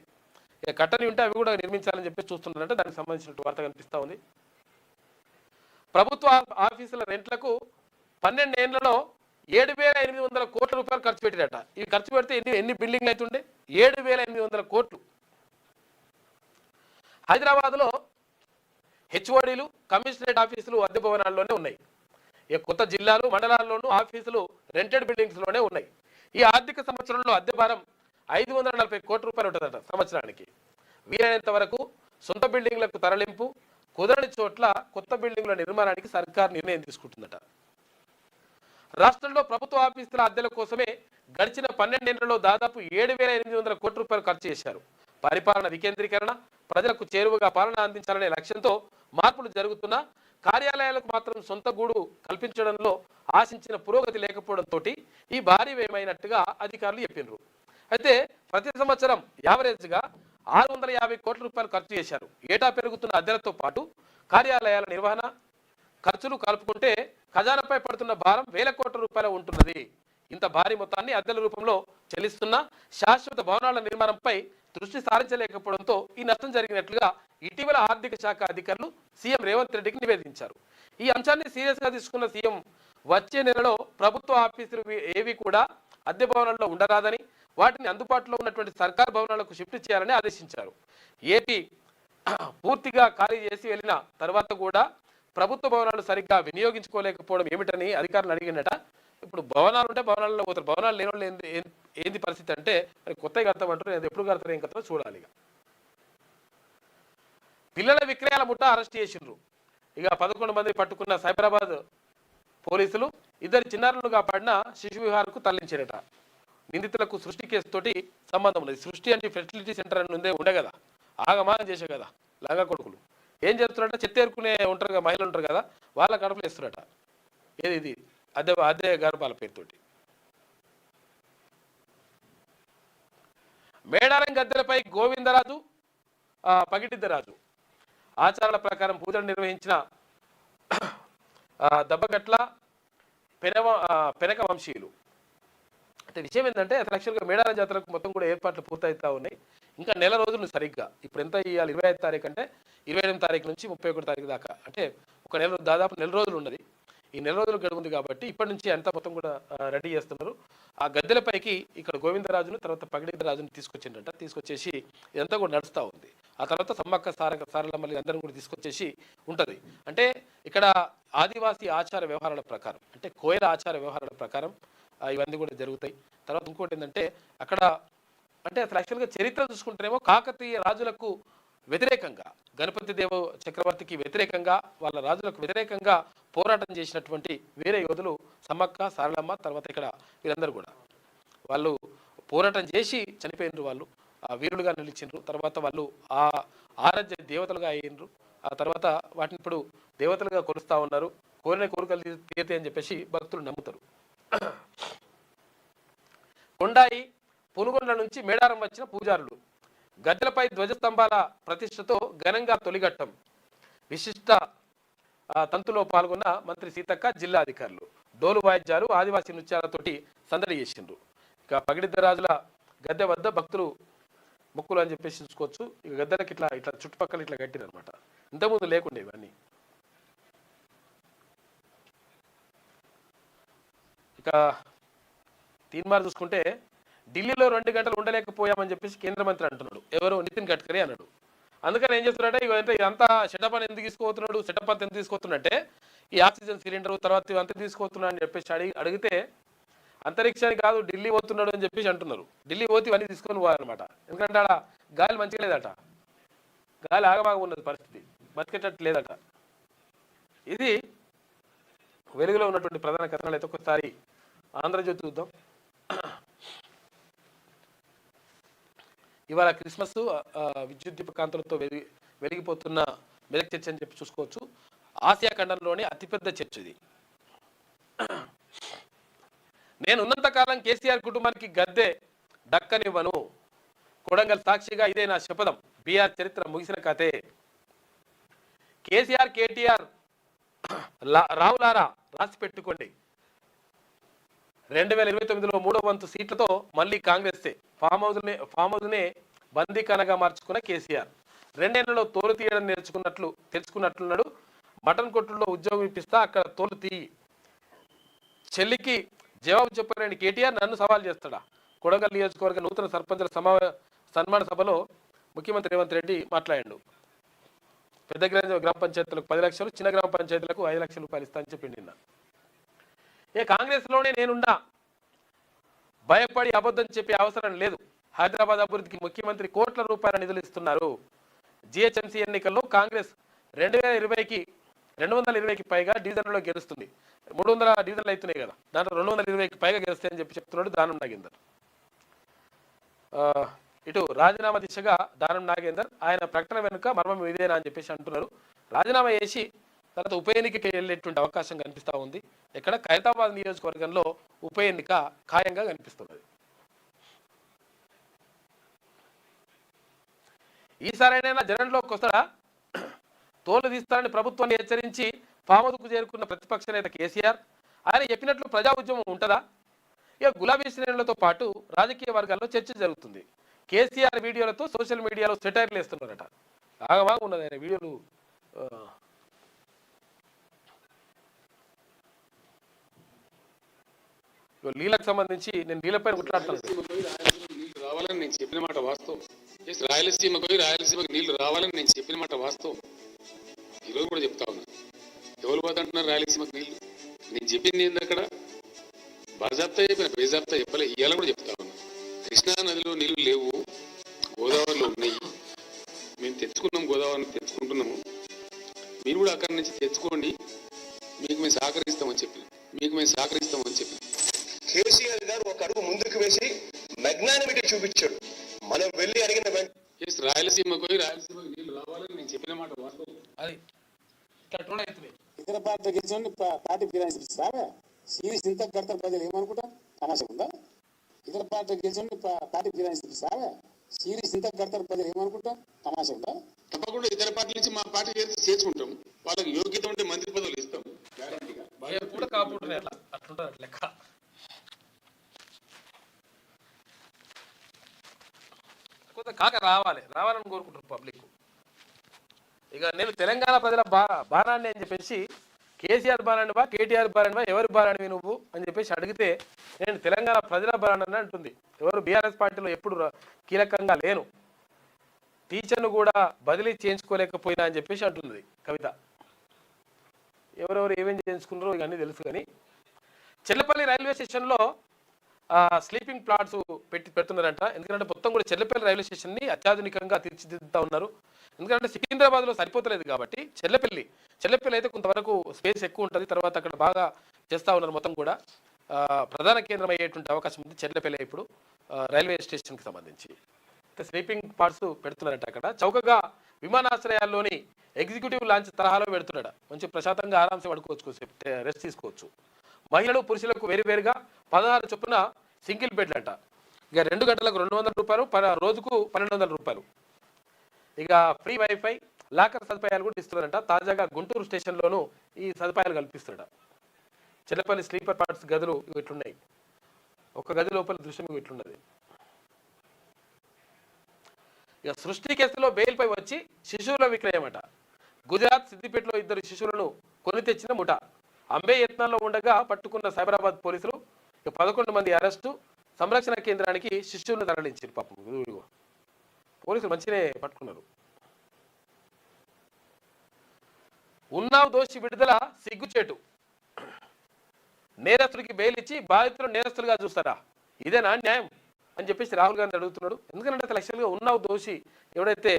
ఇక కట్టని ఉంటే అవి కూడా నిర్మించాలని చెప్పి చూస్తున్నారంటే దానికి సంబంధించిన వార్త కనిపిస్తూ ఉంది. ప్రభుత్వ ఆఫీసుల రెంట్లకు 12 ఏళ్లలో 7,800 కోట్ల రూపాయలు ఖర్చు పెట్టారట. ఇవి ఖర్చు పెడితే ఎన్ని బిల్డింగ్లు అవుతుండే? 7,800 కోట్లు. హైదరాబాద్లో హెచ్ఓడీలు, కమిషనరేట్ ఆఫీసులు అద్దె భవనాల్లోనే ఉన్నాయి. ఇక కొత్త జిల్లాలు, మండలాల్లోనూ ఆఫీసులు రెంటెడ్ బిల్డింగ్స్లోనే ఉన్నాయి. ఈ ఆర్థిక సంవత్సరంలో అద్దె భారం 540 కోట్ల రూపాయలు ఉంటుందట సంవత్సరానికి. వీలైనంత వరకు సొంత బిల్డింగ్లకు తరలింపు, కుదరని చోట్ల కొత్త బిల్డింగ్ల నిర్మాణానికి సర్కార్ నిర్ణయం తీసుకుంటుందట. రాష్ట్రంలో ప్రభుత్వ ఆఫీసుల అద్దెల కోసమే గడిచిన 12 ఏళ్లలో దాదాపు 7,800 కోట్ల రూపాయలు ఖర్చు చేశారు. పరిపాలన వికేంద్రీకరణ, ప్రజలకు చేరువగా పాలన అందించాలనే లక్ష్యంతో మార్పులు జరుగుతున్నా కార్యాలయాలకు మాత్రం సొంత గూడు కల్పించడంలో ఆశించిన పురోగతి లేకపోవడంతో ఈ భారీ వ్యయమైనట్టుగా అధికారులు చెప్పినారు. అయితే ప్రతి సంవత్సరం యావరేజ్గా 650 కోట్ల రూపాయలు ఖర్చు చేశారు. ఏటా పెరుగుతున్న అద్దెలతో పాటు కార్యాలయాల నిర్వహణ ఖర్చులు కలుపుకుంటే ఖజానాపై పడుతున్న భారం 1000 కోట్ల రూపాయలు ఉంటున్నది. ఇంత భారీ మొత్తాన్ని అద్దెల రూపంలో చెల్లిస్తున్న శాశ్వత భవనాల నిర్మాణంపై దృష్టి సారించలేకపోవడంతో ఈ నష్టం జరిగినట్లుగా ఇటీవల ఆర్థిక శాఖ అధికారులు సీఎం రేవంత్ రెడ్డికి నివేదించారు. ఈ అంశాన్ని సీరియస్గా తీసుకున్న సీఎం వచ్చే నెలలో ప్రభుత్వ ఆఫీసులు ఏవి కూడా అద్దె భవనాల్లో ఉండరాదని, వాటిని అందుబాటులో ఉన్నటువంటి సర్కార్ భవనాలకు షిఫ్ట్ చేయాలని ఆదేశించారు. ఏపీ పూర్తిగా ఖాళీ చేసి వెళ్ళిన తర్వాత కూడా ప్రభుత్వ భవనాలు సరిగ్గా వినియోగించుకోలేకపోవడం ఏమిటని అధికారులు అడిగినట. ఇప్పుడు భవనాలు ఉంటే భవనాల్లో పోతారు, భవనాలు లేని వాళ్ళు ఏంది పరిస్థితి అంటే మరి కొత్తగా కడతామంటారు, ఎప్పుడు కడతారు ఏం కడతారో చూడాలి. పిల్లల విక్రయాల ముఠా అరెస్ట్ చేసిండ్రు. ఇక 11 మంది పట్టుకున్న సైబరాబాద్ పోలీసులు ఇద్దరు చిన్నారులను కాపాడిన శిశు విహార్కు తరలించారట. నిందితులకు సృష్టి కేసుతోటి సంబంధం ఉన్నది. సృష్టి అంటే ఫెర్టిలిటీ సెంటర్ అని ఉండే కదా, ఆగమాగం చేసే కదా లంగా కొడుకులు. ఏం చేస్తున్నారట, చెత్త ఏరుకునే ఉంటారు కదా మహిళలు ఉంటారు కదా, వాళ్ళ కడుపులు వేస్తున్నారట. ఇది అదే గర్భాల పేరుతోటి. మేడారం గద్దెలపై గోవిందరాజు పగిడిద్దరాజు ఆచారాల ప్రకారం పూజలు నిర్వహించిన దెబ్బగట్ల పెనక వంశీయులు. అంటే విషయం ఏంటంటే అసలు యాక్చువల్గా మేడారం జాతరకు మొత్తం కూడా ఏర్పాట్లు పూర్తవుతా ఉన్నాయి. ఇంకా నెల రోజులు సరిగ్గా. ఇప్పుడు ఎంత ఇవ్వాలి, 25 తారీఖు అంటే 28 తారీఖు నుంచి 31 తారీఖు దాకా, అంటే ఒక దాదాపు నెల రోజులు ఉన్నది. ఈ నెల రోజులు గడువుంది కాబట్టి ఇప్పటి నుంచి అంతా మొత్తం కూడా రెడీ చేస్తున్నారు. ఆ గద్దెలపైకి ఇక్కడ గోవిందరాజును తర్వాత పగిడిద్దరాజును తీసుకొచ్చేసి ఇదంతా కూడా నడుస్తూ ఉంది. ఆ తర్వాత సమ్మక్క సారలమ్మల్ని అందరం కూడా తీసుకొచ్చేసి ఉంటుంది. అంటే ఇక్కడ ఆదివాసీ ఆచార వ్యవహారాల ప్రకారం, అంటే కోయల ఆచార వ్యవహారాల ప్రకారం ఇవన్నీ కూడా జరుగుతాయి. తర్వాత ఇంకోటి ఏంటంటే అక్కడ అంటే అసలు యాక్చువల్గా చరిత్ర చూసుకుంటేనేమో కాకతీయ రాజులకు వ్యతిరేకంగా, గణపతి దేవ చక్రవర్తికి వ్యతిరేకంగా, వాళ్ళ రాజులకు వ్యతిరేకంగా పోరాటం చేసినటువంటి వేరే యోధులు సమ్మక్క సారలమ్మ, తర్వాత ఇక్కడ వీరందరూ కూడా వాళ్ళు పోరాటం చేసి చనిపోయినరు. వాళ్ళు ఆ వీరులుగా నిలిచిండ్రు. తర్వాత వాళ్ళు ఆ ఆరాధ్య దేవతలుగా అయ్యిండ్రు. ఆ తర్వాత వాటిని ఇప్పుడు దేవతలుగా కొలుస్తూ ఉన్నారు. కోరిన కోరికలు తీరుతాయి అని చెప్పేసి భక్తులు నమ్ముతారు. కొండాయి పునుగొండ నుంచి మేడారం వచ్చిన పూజారులు గద్దెలపై ధ్వజస్తంభాల ప్రతిష్టతో ఘనంగా తొలిఘట్టం. విశిష్ట తంతులో పాల్గొన్న మంత్రి సీతక్క, జిల్లా అధికారులు. డోలు వాయిద్యాలు, ఆదివాసీ నృత్యాలతోటి సందడి చేసిండ్రు. ఇక పగిడిద్దరాజుల గద్దె వద్ద భక్తులు మొక్కులు అని చెప్పేసి చూసుకోవచ్చు. ఇక గద్దెలకి ఇట్లా చుట్టుపక్కల ఇట్లా కట్టిరు అనమాట. ఇంతకుముందు లేకుండే ఇవన్నీ. ఇక తీన్మార్ చూసుకుంటే ఢిల్లీలో 2 గంటలు ఉండలేకపోయామని చెప్పేసి కేంద్ర మంత్రి అంటున్నాడు. ఎవరు? నితిన్ గడ్కరీ అన్నాడు. అందుకని ఏం చేస్తున్నాడంటే ఇదంతా సెటప్ అని ఎందుకు తీసుకుపోతున్నాడు, సెటప్ అంతా ఎందుకు తీసుకొస్తున్నట్టే ఈ ఆక్సిజన్ సిలిండర్ తర్వాత ఇవంతా తీసుకొస్తున్నాడు అని చెప్పేసి అడిగితే అంతరిక్షానికి కాదు ఢిల్లీ పోతున్నాడు అని చెప్పేసి అంటున్నారు. ఢిల్లీ పోతే ఇవన్నీ తీసుకొని పోవాలన్నమాట. ఎందుకంటే ఆడ గాలి మంచిగా లేదట, గాలి ఆగమాగం ఉన్నది, పరిస్థితి బతికేటట్టు లేదట. ఇది వెలుగులో ఉన్నటువంటి ప్రధాన కథనాలు. అయితే ఒకసారి ఆంధ్రజ్యోతి చూద్దాం. ఇవాళ క్రిస్మస్ విద్యుత్ దీపకాంతులతో వెలిగిపోతున్న మెదక్ చర్చ్ అని చెప్పి చూసుకోవచ్చు. ఆసియా ఖండంలోనే అతిపెద్ద చర్చ్ ఇది. నేను ఉన్నంతకాలం కేసీఆర్ కుటుంబానికి గద్దె దక్కనివ్వను. కొడంగల్ సాక్షిగా ఇదే నా శపథం. బీఆర్ చరిత్ర ముగిసిన కథే. కేసీఆర్ కేటీఆర్ రావులారా రాసి పెట్టుకోండి. 2029లో 3వ వంతు సీట్లతో మళ్ళీ కాంగ్రెస్ ఫామ్ హౌస్నే బందీఖానగా మార్చుకున్న కేసీఆర్ 2 ఏళ్లలో తోలు తీయడం తెలుసుకున్నట్లున్నాడు. మటన్ కొట్టుల్లో ఉద్యోగం ఇప్పిస్తా, అక్కడ తోలు తీయి. చెల్లికి జవాబు చెప్పలేని కేటీఆర్ నన్ను సవాల్ చేస్తాడా? కొడంగల్ నియోజకవర్గ నూతన సర్పంచుల సన్మాన సభలో ముఖ్యమంత్రి రేవంత్ రెడ్డి మాట్లాడాడు. పెద్ద గ్రామ పంచాయతీలకు 10 లక్షలు, చిన్న గ్రామ పంచాయతీలకు 5 లక్షల రూపాయలు ఇస్తా అని చెప్పింది. కాంగ్రెస్లోనే నేనున్నా, భయపడి అబద్ధం చెప్పే అవసరం లేదు. హైదరాబాద్ అభివృద్ధికి ముఖ్యమంత్రి కోట్ల రూపాయల నిధులు ఇస్తున్నారు. జిహెచ్ఎంసీ ఎన్నికల్లో కాంగ్రెస్ 220కి పైగా డివిజన్లలో గెలుస్తుంది. 300 డివిజన్లు అవుతున్నాయి కదా, దాంట్లో 220కి పైగా గెలుస్తాయని చెప్తున్నాడు దానం నాగేందర్. ఇటు రాజీనామా దిశగా దానం నాగేందర్ ఆయన ప్రకటన వెనుక మర్మం ఇదేనా అని చెప్పేసి అంటున్నారు. రాజీనామా చేసి తర్వాత ఉప ఎన్నికకి వెళ్ళేటువంటి అవకాశం కనిపిస్తూ ఉంది. ఇక్కడ ఖైరతాబాద్ నియోజకవర్గంలో ఉప ఎన్నిక ఖాయంగా కనిపిస్తున్నది. ఈసారైనా జనంలోకి వస్తాడా? తోలు తీస్తారని ప్రభుత్వాన్ని హెచ్చరించి ఫామదుకు చేరుకున్న ప్రతిపక్ష నేత కేసీఆర్ ఆయన చెప్పినట్లు ప్రజా ఉద్యమం ఉంటుందా? ఇక గులాబీ శ్రేణులతో పాటు రాజకీయ వర్గాల్లో చర్చ జరుగుతుంది. కేసీఆర్ వీడియోలతో సోషల్ మీడియాలో సెటైర్లు వేస్తున్నారట. బాగా ఉన్నది ఆయన వీడియోలు. నీళ్ళకు సంబంధించి నేను నీళ్ళపై కొట్లాడుతాను. నీళ్లు రావాలని నేను చెప్పిన మాట వాస్తవం. రాయలసీమకు నీళ్లు రావాలని నేను చెప్పిన మాట వాస్తవం. ఈరోజు కూడా చెప్తా ఉన్నా. ఎవరు పోతుంటున్నారు రాయలసీమకు నీళ్లు? నేను చెప్పింది ఏంది అక్కడ? బాజాబ్తా చెప్పిన, బేజాబ్తా చెప్పలే. ఇవాళ కూడా చెప్తా ఉన్నా. కృష్ణా నదిలో నీళ్లు లేవు, గోదావరిలో ఉన్నాయి. మేము తెచ్చుకున్నాం, గోదావరిని తెచ్చుకుంటున్నాము. మీరు కూడా అక్కడి నుంచి తెచ్చుకోండి, మీకు మేము సహకరిస్తామని చెప్పి మీకు మేము సహకరిస్తామని చెప్పి కేసీఆర్ గారు ఒక అడుగు ముందుకు వేసి మెగ్నానిమిటీ చూపించాడు. మనం వెళ్ళి అడిగిన ఎస్ రాయలసీమకు పోయి రాయలసీమకు నీళ్లు రావాలని నేను చెప్పిన మాట వాస్తవం. అది ఇక్కడ ట్రోల్ అవుతుంది. ఇతర పార్టీ గెలిచి పార్టీ ఫిరాయిస్తారా? సిరీస్ ఇంత కడతారు ప్రజలు ఏమనుకుంటా? తమాషా ఉందా? ఇతర పార్టీ గెలిచి పార్టీ ఫిరాయిస్తారా? సిరీస్ ఇంత కడతారు ప్రజలు ఏమనుకుంటా? తమాషా ఉందా? తప్పకుండా ఇతర పార్టీ నుంచి మా పార్టీ చేర్చుకుంటాం. వాళ్ళకి యోగ్యత ఉంటే మంత్రి పదవులు ఇస్తాం గ్యారంటీగా. కూడా కాపుంటున్నాయి అట్లా అట్లుంటుంది లెక్క. కొంత కాక రావాలని కోరుకుంటారు పబ్లిక్. ఇక నేను తెలంగాణ ప్రజల బాణాన్ని అని చెప్పేసి కేసీఆర్ బాణానివా కేటీఆర్ బాణానివా ఎవరి బాణానివి నువ్వు అని చెప్పేసి అడిగితే నేను తెలంగాణ ప్రజల బాణాన్ని అంటుంది. ఎవరు బీఆర్ఎస్ పార్టీలో ఎప్పుడు కీలకంగా లేను, టీచర్ను కూడా బదిలీ చేయించుకోలేకపోయినా అని చెప్పేసి అంటుంది కవిత. ఎవరెవరు ఏమేం చేయించుకున్నారో ఇవన్నీ తెలుసు. కానీ చెల్లపల్లి రైల్వే స్టేషన్లో స్లీపింగ్ ప్లాట్స్ పెడుతున్నారంట. ఎందుకంటే మొత్తం కూడా చెల్లపల్లి రైల్వే స్టేషన్ని అత్యాధునికంగా తీర్చిదిద్దుతా ఉన్నారు. ఎందుకంటే సికింద్రాబాద్లో సరిపోతలేదు కాబట్టి చెల్లపల్లి అయితే కొంతవరకు స్పేస్ ఎక్కువ ఉంటుంది. తర్వాత అక్కడ బాగా చేస్తూ ఉన్నారు. మొత్తం కూడా ప్రధాన కేంద్రం అయ్యేటువంటి అవకాశం ఉంది చెల్లపల్లి ఇప్పుడు రైల్వే స్టేషన్కి సంబంధించి. స్లీపింగ్ ప్లాట్స్ పెడుతున్నారంట. అక్కడ చౌకగా విమానాశ్రయాల్లోని ఎగ్జిక్యూటివ్ లాంచ్ తరహాలో పెడుతున్నాడు. మంచి ప్రశాంతంగా ఆరాంసే పడుకోవచ్చు, రెస్ట్ తీసుకోవచ్చు. మహిళలు పురుషులకు వేరువేరుగా 16 చొప్పున సింగిల్ బెడ్లు అంట. ఇక 2 గంటలకు 200 రూపాయలు, రోజుకు 1200 రూపాయలు. ఇక ఫ్రీ వైఫై, లాకర్ సదుపాయాలు కూడా ఇస్తున్నారంట. తాజాగా గుంటూరు స్టేషన్లోనూ ఈ సదుపాయాలు కల్పిస్తున్నాడు. చెల్లపల్లి స్లీపర్ పార్ట్స్ గదులు ఇట్లున్నాయి. ఒక గది లోపల దృశ్యం ఇట్లున్నది. ఇక సృష్టి కేసులో బెయిల్పై వచ్చి శిశువుల విక్రయం అట. గుజరాత్ సిద్దిపేటలో 2 శిశువులను కొని తెచ్చిన ముఠ. అంబే యత్నాల్లో ఉండగా పట్టుకున్న సైబరాబాద్ పోలీసులు. ఇక 11 మంది అరెస్టు. సంరక్షణ కేంద్రానికి శిశువులను తరలించారు. పాపం పోలీసులు మంచినే పట్టుకున్నారు. ఉన్నావ్ దోషి విడుదల సిగ్గుచేటు. నేరస్తుడికి బెయిల్ ఇచ్చి బాధితులు నేరస్తులుగా చూస్తారా? ఇదేనా న్యాయం అని చెప్పేసి రాహుల్ గాంధీ అడుగుతున్నాడు. ఎందుకంటే యాక్చువల్గా ఉన్నావ్ దోషి ఎవడైతే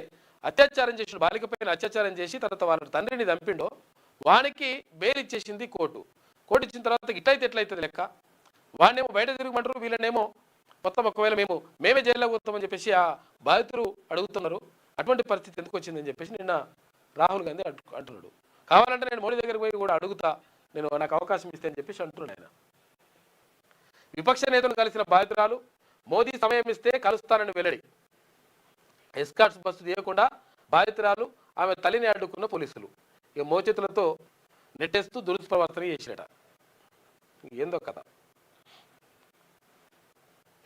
అత్యాచారం చేసిండు, బాలికపైన అత్యాచారం చేసి తర్వాత వాళ్ళ తండ్రిని చంపిండో వానికి బెయిల్ ఇచ్చేసింది కోర్టు. ఇచ్చిన తర్వాత ఇట్లయితే ఎట్లయితుంది లెక్క. వాడినేమో బయట తిరగమంటారు, వీళ్ళనేమో మొత్తం ఒకవేళ మేమే జైల్లో పోతామని చెప్పేసి ఆ బాధితులు అడుగుతున్నారు. అటువంటి పరిస్థితి ఎందుకు వచ్చిందని చెప్పేసి నిన్న రాహుల్ గాంధీ అంటున్నాడు. కావాలంటే నేను మోడీ దగ్గరికి పోయి కూడా అడుగుతా, నాకు అవకాశం ఇస్తే అని చెప్పేసి అంటున్నాడు ఆయన. విపక్ష నేతలు కలిసిన బాధితురాలు మోదీ సమయం ఇస్తే కలుస్తానని వెల్లడి. ఎస్కార్ట్స్ బస్సు తీయకుండా బాధితురాలు ఆమె తల్లిని అడ్డుకున్న పోలీసులు. ఇక మోచేతులతో నెట్టేస్తూ దురుస్ప్రవర్తన చేసినట. ఏందో కథ.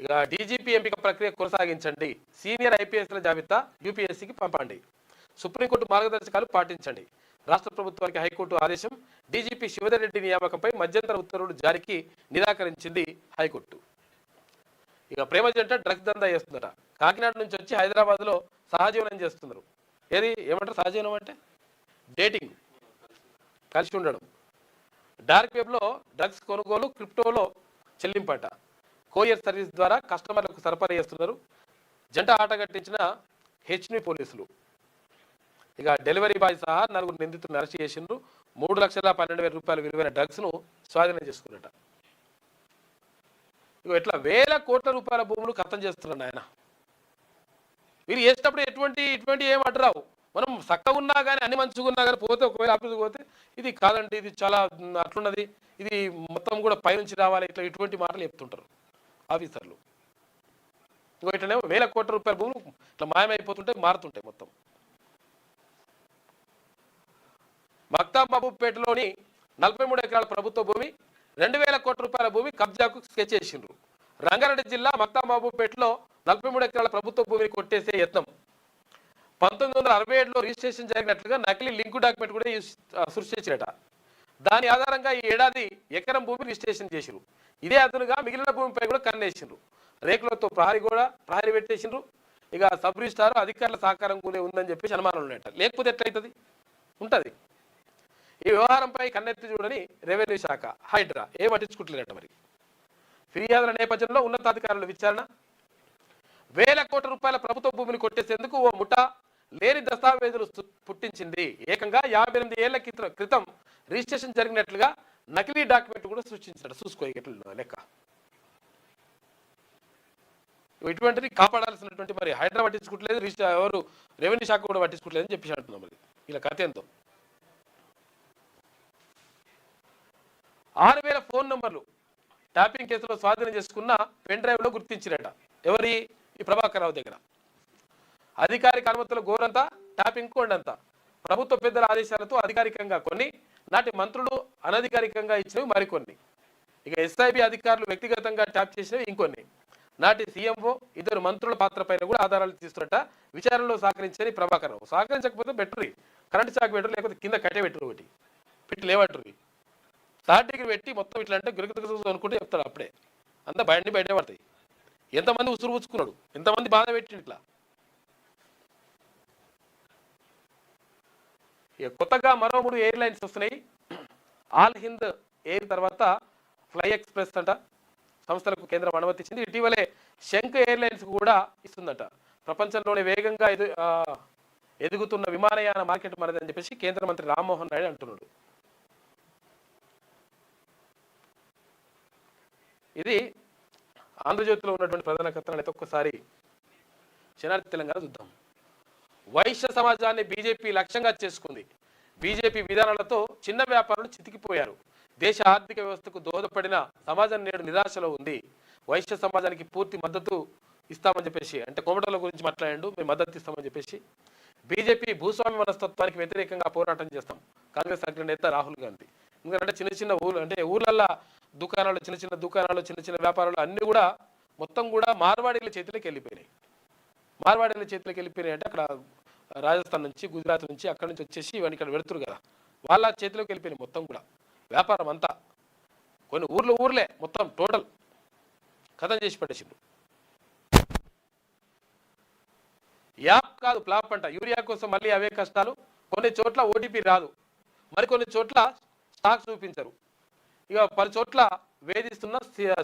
ఇక డీజీపీ ఎంపిక ప్రక్రియ కొనసాగించండి. సీనియర్ ఐపీఎస్ల జాబితా యూపీఎస్సీకి పంపండి. సుప్రీంకోర్టు మార్గదర్శకాలు పాటించండి. రాష్ట్ర ప్రభుత్వానికి హైకోర్టు ఆదేశం. డీజీపీ శివధర్ రెడ్డి నియామకంపై మధ్యంతర ఉత్తర్వులు జారీకి నిరాకరించింది హైకోర్టు. ఇక ప్రేమ జంట డ్రగ్స్ దందా చేస్తుందట. కాకినాడ నుంచి వచ్చి హైదరాబాద్లో సహజీవనం చేస్తున్నారు. ఏమంటారు సహజీవనం అంటే? డేటింగ్, కలిసి ఉండడం. డార్క్ వెబ్లో డ్రగ్స్ కొనుగోలు, క్రిప్టోలో చెల్లింపట. కోరియర్ సర్వీస్ ద్వారా కస్టమర్లకు సరఫరా చేస్తున్నారు. జంట ఆటగట్టించిన హెచ్ని పోలీసులు. ఇక డెలివరీ బాయ్ సహా 4 నిందితులను అరెస్ట్ చేసిండ్రు. 3,12,000 రూపాయల విలువైన డ్రగ్స్ను స్వాధీనం చేసుకున్నట. ఇక ఇట్లా వేల కోట్ల రూపాయల భూములు ఖతం చేస్తున్నాడు ఆయన. వీరు చేసేటప్పుడు ఇటువంటి ఏం అడ్రావు. మనం చక్కగా ఉన్నా కానీ అన్ని మంచిగా ఉన్నా కానీ పోతే ఒకవేళ ఆఫీస్కి పోతే ఇది కాదండి, ఇది చాలా అట్లున్నది, ఇది మొత్తం కూడా పైనుంచి రావాలి, ఇటువంటి మాటలు చెప్తుంటారు ఆఫీసర్లు. ఇట్లనే వేల కోట్ల రూపాయల భూములు ఇట్లా మాయమైపోతుంటాయి, మారుతుంటాయి మొత్తం. మక్తాబాబుపేటలోని 43 ఎకరాల ప్రభుత్వ భూమి, 2,000 కోట్ల రూపాయల భూమి కబ్జాకు స్కెచ్ చేసిండ్రు. రంగారెడ్డి జిల్లా మక్తాబాబుపేటలో 43 ఎకరాల ప్రభుత్వ భూమిని కొట్టేసే యత్నం. 1967లో రిజిస్ట్రేషన్ జరిగినట్లుగా నకిలీ లింకు డాక్యుమెంట్ కూడా సృష్టించారట. దాని ఆధారంగా ఈ ఏడాది ఎకరం భూమి రిజిస్ట్రేషన్ చేసిండ్రు. ఇదే అదనుగా మిగిలిన భూమిపై కూడా కన్నేసిండ్రు. రేకులతో ప్రహరీ పెట్టేసిండ్రు. ఇక సబ్ రిజిస్ట్రార్ అధికారుల సహకారం కూడా ఉందని చెప్పేసి అనుమానాలు ఉన్నాయట. లేకపోతే ఎట్లయితుంది? ఉంటుంది. ఈ వ్యవహారంపై కన్నెత్తి చూడని రెవెన్యూ శాఖ, హైడ్రా ఏం పట్టించుకుంటలేదట. మరి ఫిర్యాదుల నేపథ్యంలో ఉన్నతాధికారుల విచారణ. వేల కోట్ల రూపాయల ప్రభుత్వ భూమిని కొట్టేసేందుకు ఓ ముఠా లేని దస్తావేజులు పుట్టించింది. ఏకంగా 58 ఏళ్ల క్రితం రిజిస్ట్రేషన్ జరిగినట్లుగా నకిలీ డాక్యుమెంట్ కూడా సృష్టించాడు. చూసుకో ఎట్లా లెక్క. ఇటువంటిది కాపాడాల్సినటువంటి మరి హైదరాబాద్ పట్టించుకోవట్లేదు, ఎవరు రెవెన్యూ శాఖ కూడా పట్టించుకోవట్లేదు అని చెప్పేసి అంటున్నాం. మరి ఇలా కథ ఎంతో 6,000 ఫోన్ నంబర్లు ట్యాపింగ్ కేసులో స్వాధీనం చేసుకున్న పెన్ డ్రైవ్లో గుర్తించినట. ఎవరి? ఈ ప్రభాకర్ రావు దగ్గర. అధికారిక అనుమతుల గోరంతా, ట్యాపింగ్ కొండంతా. ప్రభుత్వ పెద్దల ఆదేశాలతో అధికారికంగా కొన్ని, నాటి మంత్రులు అనధికారికంగా ఇచ్చినవి మరికొన్ని. ఇక ఎస్ఐబి అధికారులు వ్యక్తిగతంగా ట్యాప్ చేసినవి ఇంకొన్ని. నాటి సీఎంఓ, ఇద్దరు మంత్రుల పాత్ర పైన కూడా ఆధారాలు తీస్తున్నట్ట. విచారణలో సహకరించని Prabhakar Rao. సహకరించకపోతే బెటరీ, current shock better, లేకపోతే కింద కట్టే బెటరు, ఒకటి పెట్టి లేవటరు. స్టార్టింగ్ పెట్టి మొత్తం ఇట్లా అంటే గురికి అనుకుంటే చెప్తాడు. అప్పుడే అంతా బయటని బయటే పడతాయి. ఎంతమంది ఉసురు పుచ్చుకున్నాడు, ఎంతమంది బాధ పెట్టి ఇట్లా. ఇక కొత్తగా మరో 3 ఎయిర్లైన్స్ వస్తున్నాయి. ఆల్ హింద్ ఎయిర్ తర్వాత ఫ్లై ఎక్స్ప్రెస్ అంట సంస్థలకు కేంద్రం అనుమతి ఇచ్చింది. ఇటీవలే శంఖ్ ఎయిర్లైన్స్ కూడా ఇస్తుందట. ప్రపంచంలోనే వేగంగా ఎదుగుతున్న విమానయాన మార్కెట్ మనదని చెప్పేసి కేంద్ర మంత్రి రామ్మోహన్ నాయుడు అంటున్నాడు. ఇది ఆంధ్రజ్యోతిలో ఉన్నటువంటి ప్రధాన కథనాలు అయితే ఒక్కసారి శనార్థి తెలంగాణ చూద్దాం. వైశ్య సమాజాన్ని బీజేపీ లక్ష్యంగా చేసుకుంది. బీజేపీ విధానాలతో చిన్న వ్యాపారులు చితికిపోయారు. దేశ ఆర్థిక వ్యవస్థకు దోహదపడిన సమాజం నేడు నిరాశలో ఉంది. వైశ్య సమాజానికి పూర్తి మద్దతు ఇస్తామని చెప్పేసి, అంటే కోమటల గురించి మాట్లాడాడు, మేము మద్దతు ఇస్తామని చెప్పేసి. బీజేపీ భూస్వామ్య మనస్తత్వానికి వ్యతిరేకంగా పోరాటం చేస్తాం కాంగ్రెస్ అగ్రనేత రాహుల్ గాంధీ. ఎందుకంటే చిన్న చిన్న ఊళ్ళు, అంటే ఊర్లల్లో దుకాణాలు, చిన్న చిన్న దుకాణాలు, చిన్న చిన్న వ్యాపారాలు అన్నీ కూడా మొత్తం కూడా మార్వాడీల చేతిలోకి వెళ్ళిపోయినాయి. మార్వాడీల చేతిలోకి వెళ్ళిపోయినాయి అంటే అక్కడ రాజస్థాన్ నుంచి, గుజరాత్ నుంచి, అక్కడి నుంచి వచ్చేసి ఇవన్నీ ఇక్కడ పెడుతురు కదా, వాళ్ళ చేతిలోకి వెళ్ళిపోయినాయి మొత్తం కూడా వ్యాపారం అంతా. కొన్ని ఊర్లే మొత్తం టోటల్ కథం చేసి పట్టేసిండు. యాప్ కాదు ఫ్లాప్ అంట. యూరియా కోసం మళ్ళీ అవే కష్టాలు. కొన్ని చోట్ల ఓటీపీ రాదు, మరికొన్ని చోట్ల స్టాక్ చూపించరు. ఇక 10 చోట్ల వేధిస్తున్న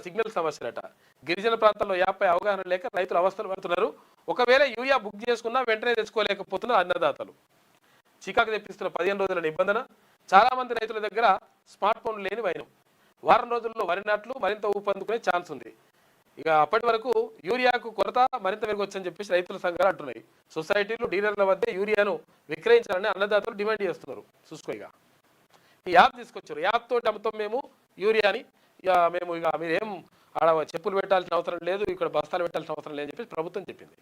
సిగ్నల్ సమస్యలట. గిరిజన ప్రాంతాల్లో యాప్పై అవగాహన లేక రైతులు అవస్థలు పడుతున్నారు. ఒకవేళ యూరియా బుక్ చేసుకున్నా వెంటనే తెచ్చుకోలేకపోతున్నారు అన్నదాతలు. చికాకు తెప్పిస్తున్న 15 రోజుల నిబంధన. చాలామంది రైతుల దగ్గర స్మార్ట్ ఫోన్ లేని వైనం. వారం రోజుల్లో వరి నాట్లు మరింత ఊపందుకునే ఛాన్స్ ఉంది. ఇక అప్పటి వరకు యూరియాకు కొరత మరింత పెరగొచ్చని చెప్పేసి రైతుల సంఘాలు అంటున్నాయి. సొసైటీలు, డీలర్ల వద్ద యూరియాను విక్రయించాలని అన్నదాతలు డిమాండ్ చేస్తున్నారు. చూసుకో, ఇక ఈ యాప్ తీసుకొచ్చారు. యాప్ తోటి అమ్ముతాం మేము యూరియాని, ఇక మేము ఇక మీరేం ఆడ చెప్పులు పెట్టాల్సిన అవసరం లేదు, ఇక్కడ బస్తాలు పెట్టాల్సిన అవసరం లేదని చెప్పేసి ప్రభుత్వం చెప్పింది.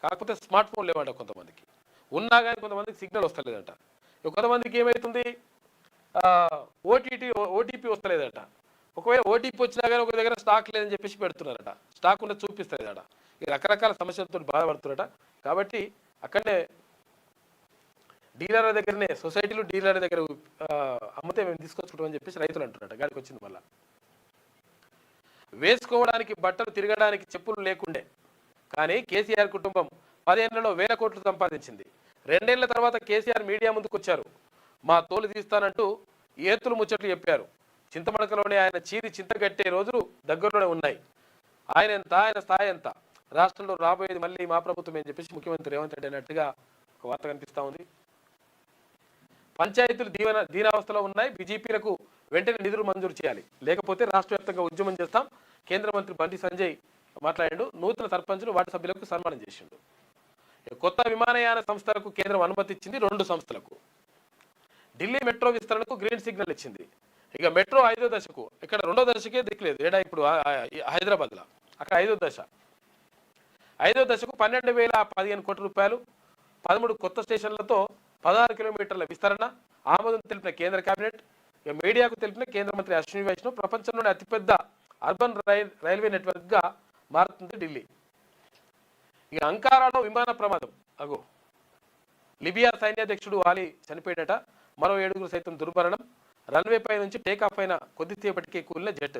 కాకపోతే స్మార్ట్ ఫోన్ లేవంట కొంతమందికి, ఉన్నా కానీ కొంతమందికి సిగ్నల్ వస్తలేదంట. కొంతమందికి ఏమవుతుంది, ఓటీపీ వస్తలేదట. ఒకవేళ ఓటీపీ వచ్చినా కానీ ఒక దగ్గర స్టాక్ లేదని చెప్పేసి పెడుతున్నారట, స్టాక్ ఉన్నది చూపిస్తలేదట. ఈ రకరకాల సమస్యలతో బాధపడుతున్నారట. కాబట్టి అక్కడనే డీలర్ల దగ్గరనే, సొసైటీలు డీలర్ల దగ్గర అమ్మితే మేము తీసుకొచ్చుకుంటామని చెప్పేసి రైతులు అంటున్నట్టు. గాడికి వచ్చింది మళ్ళా. వేసుకోవడానికి బట్టలు, తిరగడానికి చెప్పులు లేకుండే కానీ కేసీఆర్ కుటుంబం 10 ఏళ్లలో 1000 కోట్లు సంపాదించింది. 2 ఏళ్ల తర్వాత కేసీఆర్ మీడియా ముందుకు వచ్చారు. మా తోలు తీస్తానంటూ ఏతులు ముచ్చట్లు చెప్పారు. చింతమడకలోనే ఆయన చీరి చింతగట్టే రోజులు దగ్గరలోనే ఉన్నాయి. ఆయన స్థాయి ఎంత, రాష్ట్రంలో రాబోయేది మళ్ళీ మా ప్రభుత్వం అని చెప్పేసి ముఖ్యమంత్రి రేవంత్ రెడ్డి అన్నట్టుగా ఒక వార్త కనిపిస్తూ ఉంది. పంచాయతీలు దీనావస్థలో ఉన్నాయి. బీజేపీలకు వెంటనే నిధులు మంజూరు చేయాలి, లేకపోతే రాష్ట్ర వ్యాప్తంగా ఉద్యమం చేస్తాం. కేంద్ర మంత్రి బండి సంజయ్ మాట్లాడాడు. నూతన సర్పంచులు, వార్డు సభ్యులకు సన్మానం చేసిండు. కొత్త విమానయాన సంస్థలకు కేంద్రం అనుమతి ఇచ్చింది. 2 సంస్థలకు. ఢిల్లీ మెట్రో విస్తరణకు గ్రీన్ సిగ్నల్ ఇచ్చింది. ఇక మెట్రో 5వ దశకు, ఇక్కడ 2వ దశకే దిక్కులేదు. ఏడా ఇప్పుడు హైదరాబాద్లో, అక్కడ 5వ దశ. 5వ దశకు 12,015 కోట్ల రూపాయలు, 13 కొత్త స్టేషన్లతో 16 కిలోమీటర్ల విస్తరణ ఆమోదం తెలిపిన కేంద్ర కేబినెట్. ఇక మీడియాకు తెలిపిన కేంద్ర మంత్రి అశ్విని వైష్ణవ్. ప్రపంచంలోనే అతిపెద్ద అర్బన్ రైల్వే నెట్వర్క్గా మారుతుంది ఢిల్లీ. ఇక అంకారాలో విమాన ప్రమాదం. లిబియా సైన్యాధ్యక్షుడు ఆలీ చనిపోయాడట. మరో 7 సైతం దుర్మరణం. రన్వే పై నుంచి టేకాఫ్ అయిన కొద్దిసేపటికే కూలిన జెట్.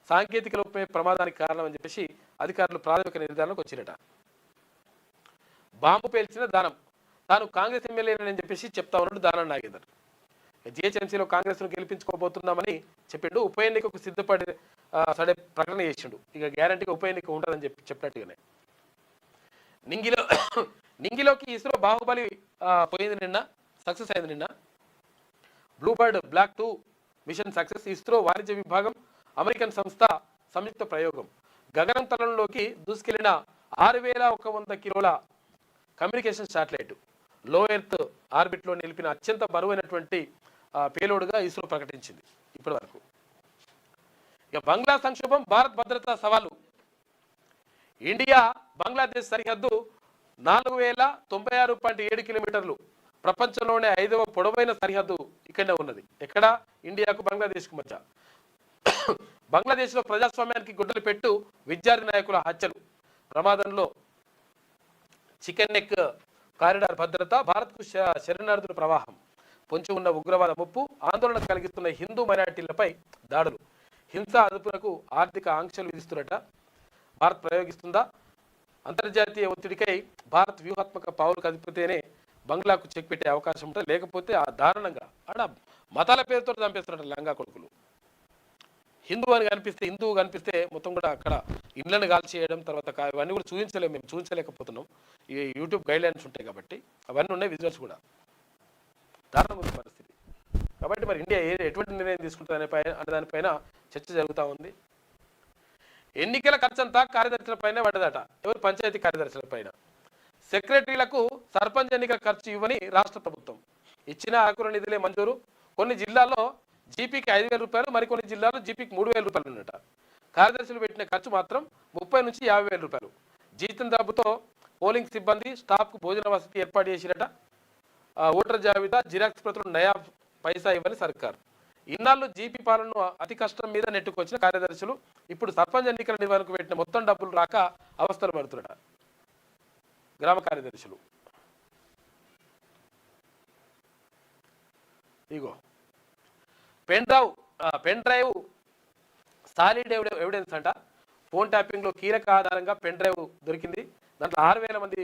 సాంకేతిక లోపమే ప్రమాదానికి కారణం అని చెప్పేసి అధికారులు ప్రాథమిక నిర్ధారణకు వచ్చినట. బాంబు పేల్చిన దానం. తాను కాంగ్రెస్ ఎమ్మెల్యేనని చెప్పేసి చెప్తా ఉన్నాడు దానం నాగేందర్. జిహెచ్ఎంసీలో కాంగ్రెస్ను గెలిపించుకోబోతున్నామని చెప్పిండు. ఉప ఎన్నికకు సిద్ధపడి సడే ప్రకటన చేసిండు. ఇక గ్యారంటీగా ఉప ఎన్నిక ఉంటుందని చెప్పినట్టుగానే. నింగిలోకి ఇస్రో బాహుబలి పోయింది నిన్న, సక్సెస్ అయింది నిన్న. BlueBird block 2 mission success ISRO వాణిజ్య విభాగం అమెరికన్ సంస్థ సంయుక్త ప్రయోగం. గగనం తలంలోకి దూసుకెళ్లిన 6100 కిలోల కమ్యూనికేషన్ శాటిలైట్ లో ఎర్త్ ఆర్బిట్లో నిలిపిన అత్యంత బరువైనటువంటి పేలోడ్గా ఇస్రో ప్రకటించింది ఇప్పటి వరకు. ఇక బంగ్లా సంక్షోభం, భారత్ భద్రతా సవాలు. ఇండియా బంగ్లాదేశ్ సరిహద్దు 4096.7 కిలోమీటర్లు. ప్రపంచంలోనే 5వ పొడవైన సరిహద్దు ఇక్కడనే ఉన్నది. ఎక్కడ? ఇండియాకు బంగ్లాదేశ్కు మధ్య. బంగ్లాదేశ్లో ప్రజాస్వామ్యానికి గుడ్డలు పెట్టు విద్యార్థి నాయకుల హత్యలు. ప్రమాదంలో చికెన్ నెక్ కారిడార్ భద్రత, భారత్కు శరణార్థుల ప్రవాహం, పొంచి ఉన్న ఉగ్రవాద ముప్పు, ఆందోళన కలిగిస్తున్న హిందూ మైనారిటీలపై దాడులు, హింస అదుపునకు ఆర్థిక ఆంక్షలు విధిస్తున్నట భారత్ ప్రయోగిస్తుందా? అంతర్జాతీయ ఒత్తిడికై భారత్ వ్యూహాత్మక పావులు కదిపితేనే బంగ్లాకు చెక్ పెట్టే అవకాశం ఉంటుంది, లేకపోతే ఆ దారుణంగా ఆడ మతాల పేరుతో చంపేస్తున్నట్టు లంగా కొడుకులు. హిందువు కనిపిస్తే మొత్తం కూడా అక్కడ ఇండ్లను కాల్చేయడం, తర్వాత అవన్నీ కూడా మేము చూపించలేకపోతున్నాం. ఈ యూట్యూబ్ గైడ్ లైన్స్ ఉంటాయి కాబట్టి అవన్నీ ఉన్నాయి, విజువల్స్ కూడా. దారుణంగా ఉంది పరిస్థితి. కాబట్టి మరి ఇండియా ఎటువంటి నిర్ణయం తీసుకుంటుంది అనే దానిపైన చర్చ జరుగుతూ ఉంది. ఎన్నికల ఖర్చంతా కార్యదర్శులపైన పడ్డదట. ఎవరు? పంచాయతీ కార్యదర్శులపైన. సెక్రటరీలకు సర్పంచ్ ఎన్నికల ఖర్చు ఇవ్వని రాష్ట్ర ప్రభుత్వం. ఇచ్చిన ఆకుల నిధులే మంజూరు. కొన్ని జిల్లాల్లో జీపీకి 5,000 రూపాయలు, మరికొన్ని జిల్లాల్లో జీపీకి 3,000 రూపాయలు ఉన్నట. కార్యదర్శులు పెట్టిన ఖర్చు మాత్రం 30 నుంచి 50,000 రూపాయలు. జీతం డబ్బుతో పోలింగ్ సిబ్బంది, స్టాఫ్కు భోజన వసతి ఏర్పాటు చేసినట. ఓటర్ జాబితా, జిరాక్స్ ప్రతులు నయా పైసా ఇవ్వని సర్కార్. ఇన్నాళ్ళు జీపీ పాలనను అతి కష్టం మీద నెట్టుకొచ్చిన కార్యదర్శులు ఇప్పుడు సర్పంచ్ ఎన్నికల నిర్వహణకు పెట్టిన మొత్తం డబ్బులు రాక అవస్థలు పడుతున్నాడు గ్రామ కార్యదర్శులు. ఇగో పెన్ డ్రైవ్ సాలిడ్ ఎవిడెన్స్ అంట. ఫోన్ ట్యాపింగ్లో కీలక ఆధారంగా పెన్ డ్రైవ్ దొరికింది. దాంట్లో 6,000 మంది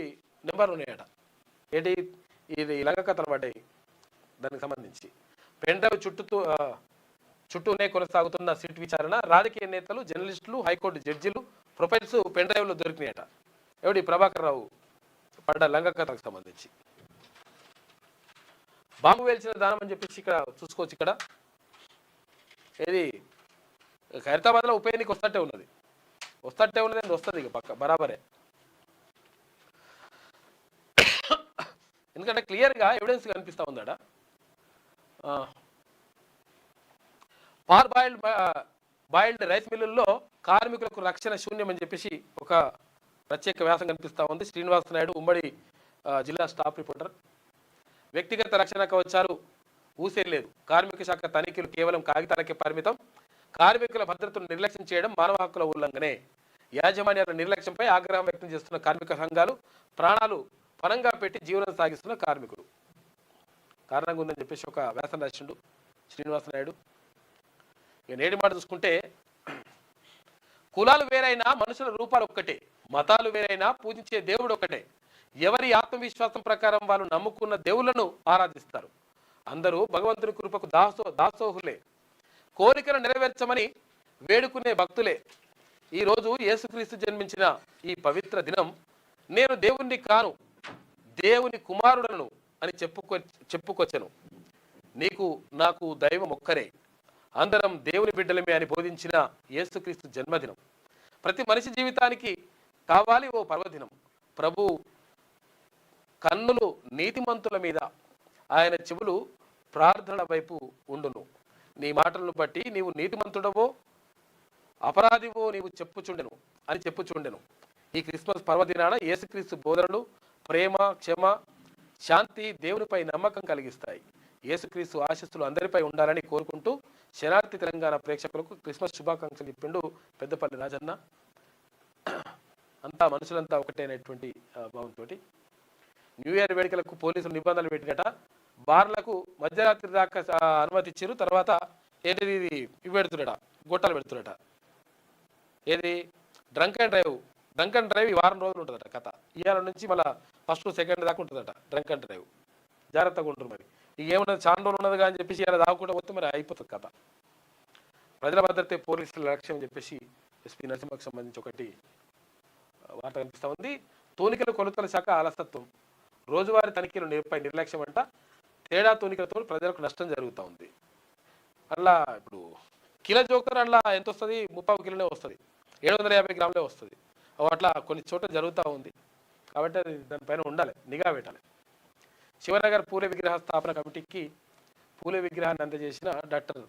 నెంబర్లు ఉన్నాయట. ఏంటి? ఇది లంగ కథలు పడ్డాయి. దానికి సంబంధించి పెన్ డ్రైవ్ చుట్టూనే కొనసాగుతున్న సిట్ విచారణ. రాజకీయ నేతలు, జర్నలిస్టులు, హైకోర్టు జడ్జిలు ప్రొఫైల్స్ పెన్ డ్రైవ్లో దొరికినాయట. ఎవడి? ప్రభాకర్ రావు పడ్డ లంగ కథకు సంబంధించి. బాంబు వేల్చిన దానం అని చెప్పేసి ఇక్కడ చూసుకోవచ్చు. ఇక్కడ ఏది? ఖైరతాబాద్లో ఉప ఎన్నిక వస్తట్టే ఉన్నది అని వస్తుంది ఇక పక్క బరాబరే. ఎందుకంటే క్లియర్గా ఎవిడెన్స్ కనిపిస్తూ ఉందట. బాయిల్డ్ రైస్ మిల్లుల్లో కార్మికులకు రక్షణ శూన్యం అని చెప్పేసి ఒక ప్రత్యేక వ్యాసం కనిపిస్తూ ఉంది. శ్రీనివాస నాయుడు, ఉమ్మడి జిల్లా స్టాఫ్ రిపోర్టర్. వ్యక్తిగత రక్షణ కవచాలు ఊసేలేదు. కార్మిక శాఖ తనిఖీలు కేవలం కాగితాలకే పరిమితం. కార్మికుల భద్రతను నిర్లక్ష్యం చేయడం మానవ హక్కుల ఉల్లంఘనే. యాజమాన్యాల నిర్లక్ష్యంపై ఆగ్రహం వ్యక్తం చేస్తున్న కార్మిక సంఘాలు, ప్రాణాలు పరంగా పెట్టి జీవనం సాగిస్తున్న కార్మికులు కారణంగా ఉందని చెప్పేసి ఒక వ్యాసం రాసిండు శ్రీనివాస నాయుడు. ఇక నేటి మాట చూసుకుంటే, కులాలు వేరైనా మనుషుల రూపాలు ఒక్కటే, మతాలు వేరైనా పూజించే దేవుడు ఒక్కటే. ఎవరి ఆత్మవిశ్వాసం ప్రకారం వాళ్ళు నమ్ముకున్న దేవుళ్లను ఆరాధిస్తారు. అందరూ భగవంతుని కృపకు దాసోహులే, కోరికలు నెరవేర్చమని వేడుకునే భక్తులే. ఈరోజు యేసుక్రీస్తు జన్మించిన ఈ పవిత్ర దినం నేను దేవుణ్ణి కాను, దేవుని కుమారుడను అని చెప్పుకొచ్చను. నీకు నాకు దైవం ఒక్కరే, అందరం దేవుని బిడ్డలమే అని బోధించిన యేసుక్రీస్తు జన్మదినం. ప్రతి మనిషి జీవితానికి కావాలి ఓ పర్వదినం. ప్రభు కన్నులు నీతిమంతుల మీద, ఆయన చెవులు ప్రార్థనల వైపు ఉండును. నీ మాటలను బట్టి నీవు నీతిమంతుడవో అపరాధివో నీవు చెప్పుచుండెను. ఈ క్రిస్మస్ పర్వదినాన యేసుక్రీస్తు బోధనలు ప్రేమ, క్షమ, శాంతి, దేవునిపై నమ్మకం కలిగిస్తాయి. యేసుక్రీస్తు ఆశీస్సులు అందరిపై ఉండాలని కోరుకుంటూ శరణార్థి తెలంగాణ ప్రేక్షకులకు క్రిస్మస్ శుభాకాంక్షలు చెప్పిండు పెద్దపల్లి రాజన్న. అంతా మనుషులంతా ఒకటైనటువంటి భావంతో న్యూ ఇయర్ వేడుకలకు పోలీసులు నిబంధనలు పెట్టినట. బార్లకు మధ్యరాత్రి దాకా అనుమతి ఇచ్చారు. తర్వాత ఏంటిది ఇవి పెడుతున్నట, గొట్టాలు పెడుతున్నట. ఏది? డ్రంక్ అండ్ డ్రైవ్ ఈ వారం రోజులు ఉంటుందట కథ. ఇవాళ నుంచి మళ్ళీ ఫస్ట్ సెకండ్ దాకా ఉంటుందట డ్రంక్ అండ్ డ్రైవ్. జాగ్రత్తగా ఉంటారు. మరి ఇక ఏమున్నది, చాలా రోజులు ఉన్నది కానీ చెప్పేసి ఇలా దాక్కుండా పోతే మరి అయిపోతుంది కథ. ప్రజల భద్రతే పోలీసుల లక్ష్యం అని చెప్పేసి ఎస్పీ నరసింహకు సంబంధించి ఒకటి వార్త కనిపిస్తూ ఉంది. తూనికల కొలతల శాఖ అలసత్వం, రోజువారీ తనిఖీలపై నిర్లక్ష్యం అంట. తేడా తూనికలతో ప్రజలకు నష్టం జరుగుతూ ఉంది. అందులో ఇప్పుడు కిలో జోకర్ అందులో ఎంత వస్తుంది? 30 కిలోనే వస్తుంది, 750 గ్రాములే వస్తుంది. అట్లా కొన్ని చోట్ల జరుగుతూ ఉంది. కాబట్టి అది దానిపైన ఉండాలి, నిఘా పెట్టాలి. శివనగర్ పూలే విగ్రహ స్థాపన కమిటీకి పూలే విగ్రహాన్ని అందజేసిన డాక్టర్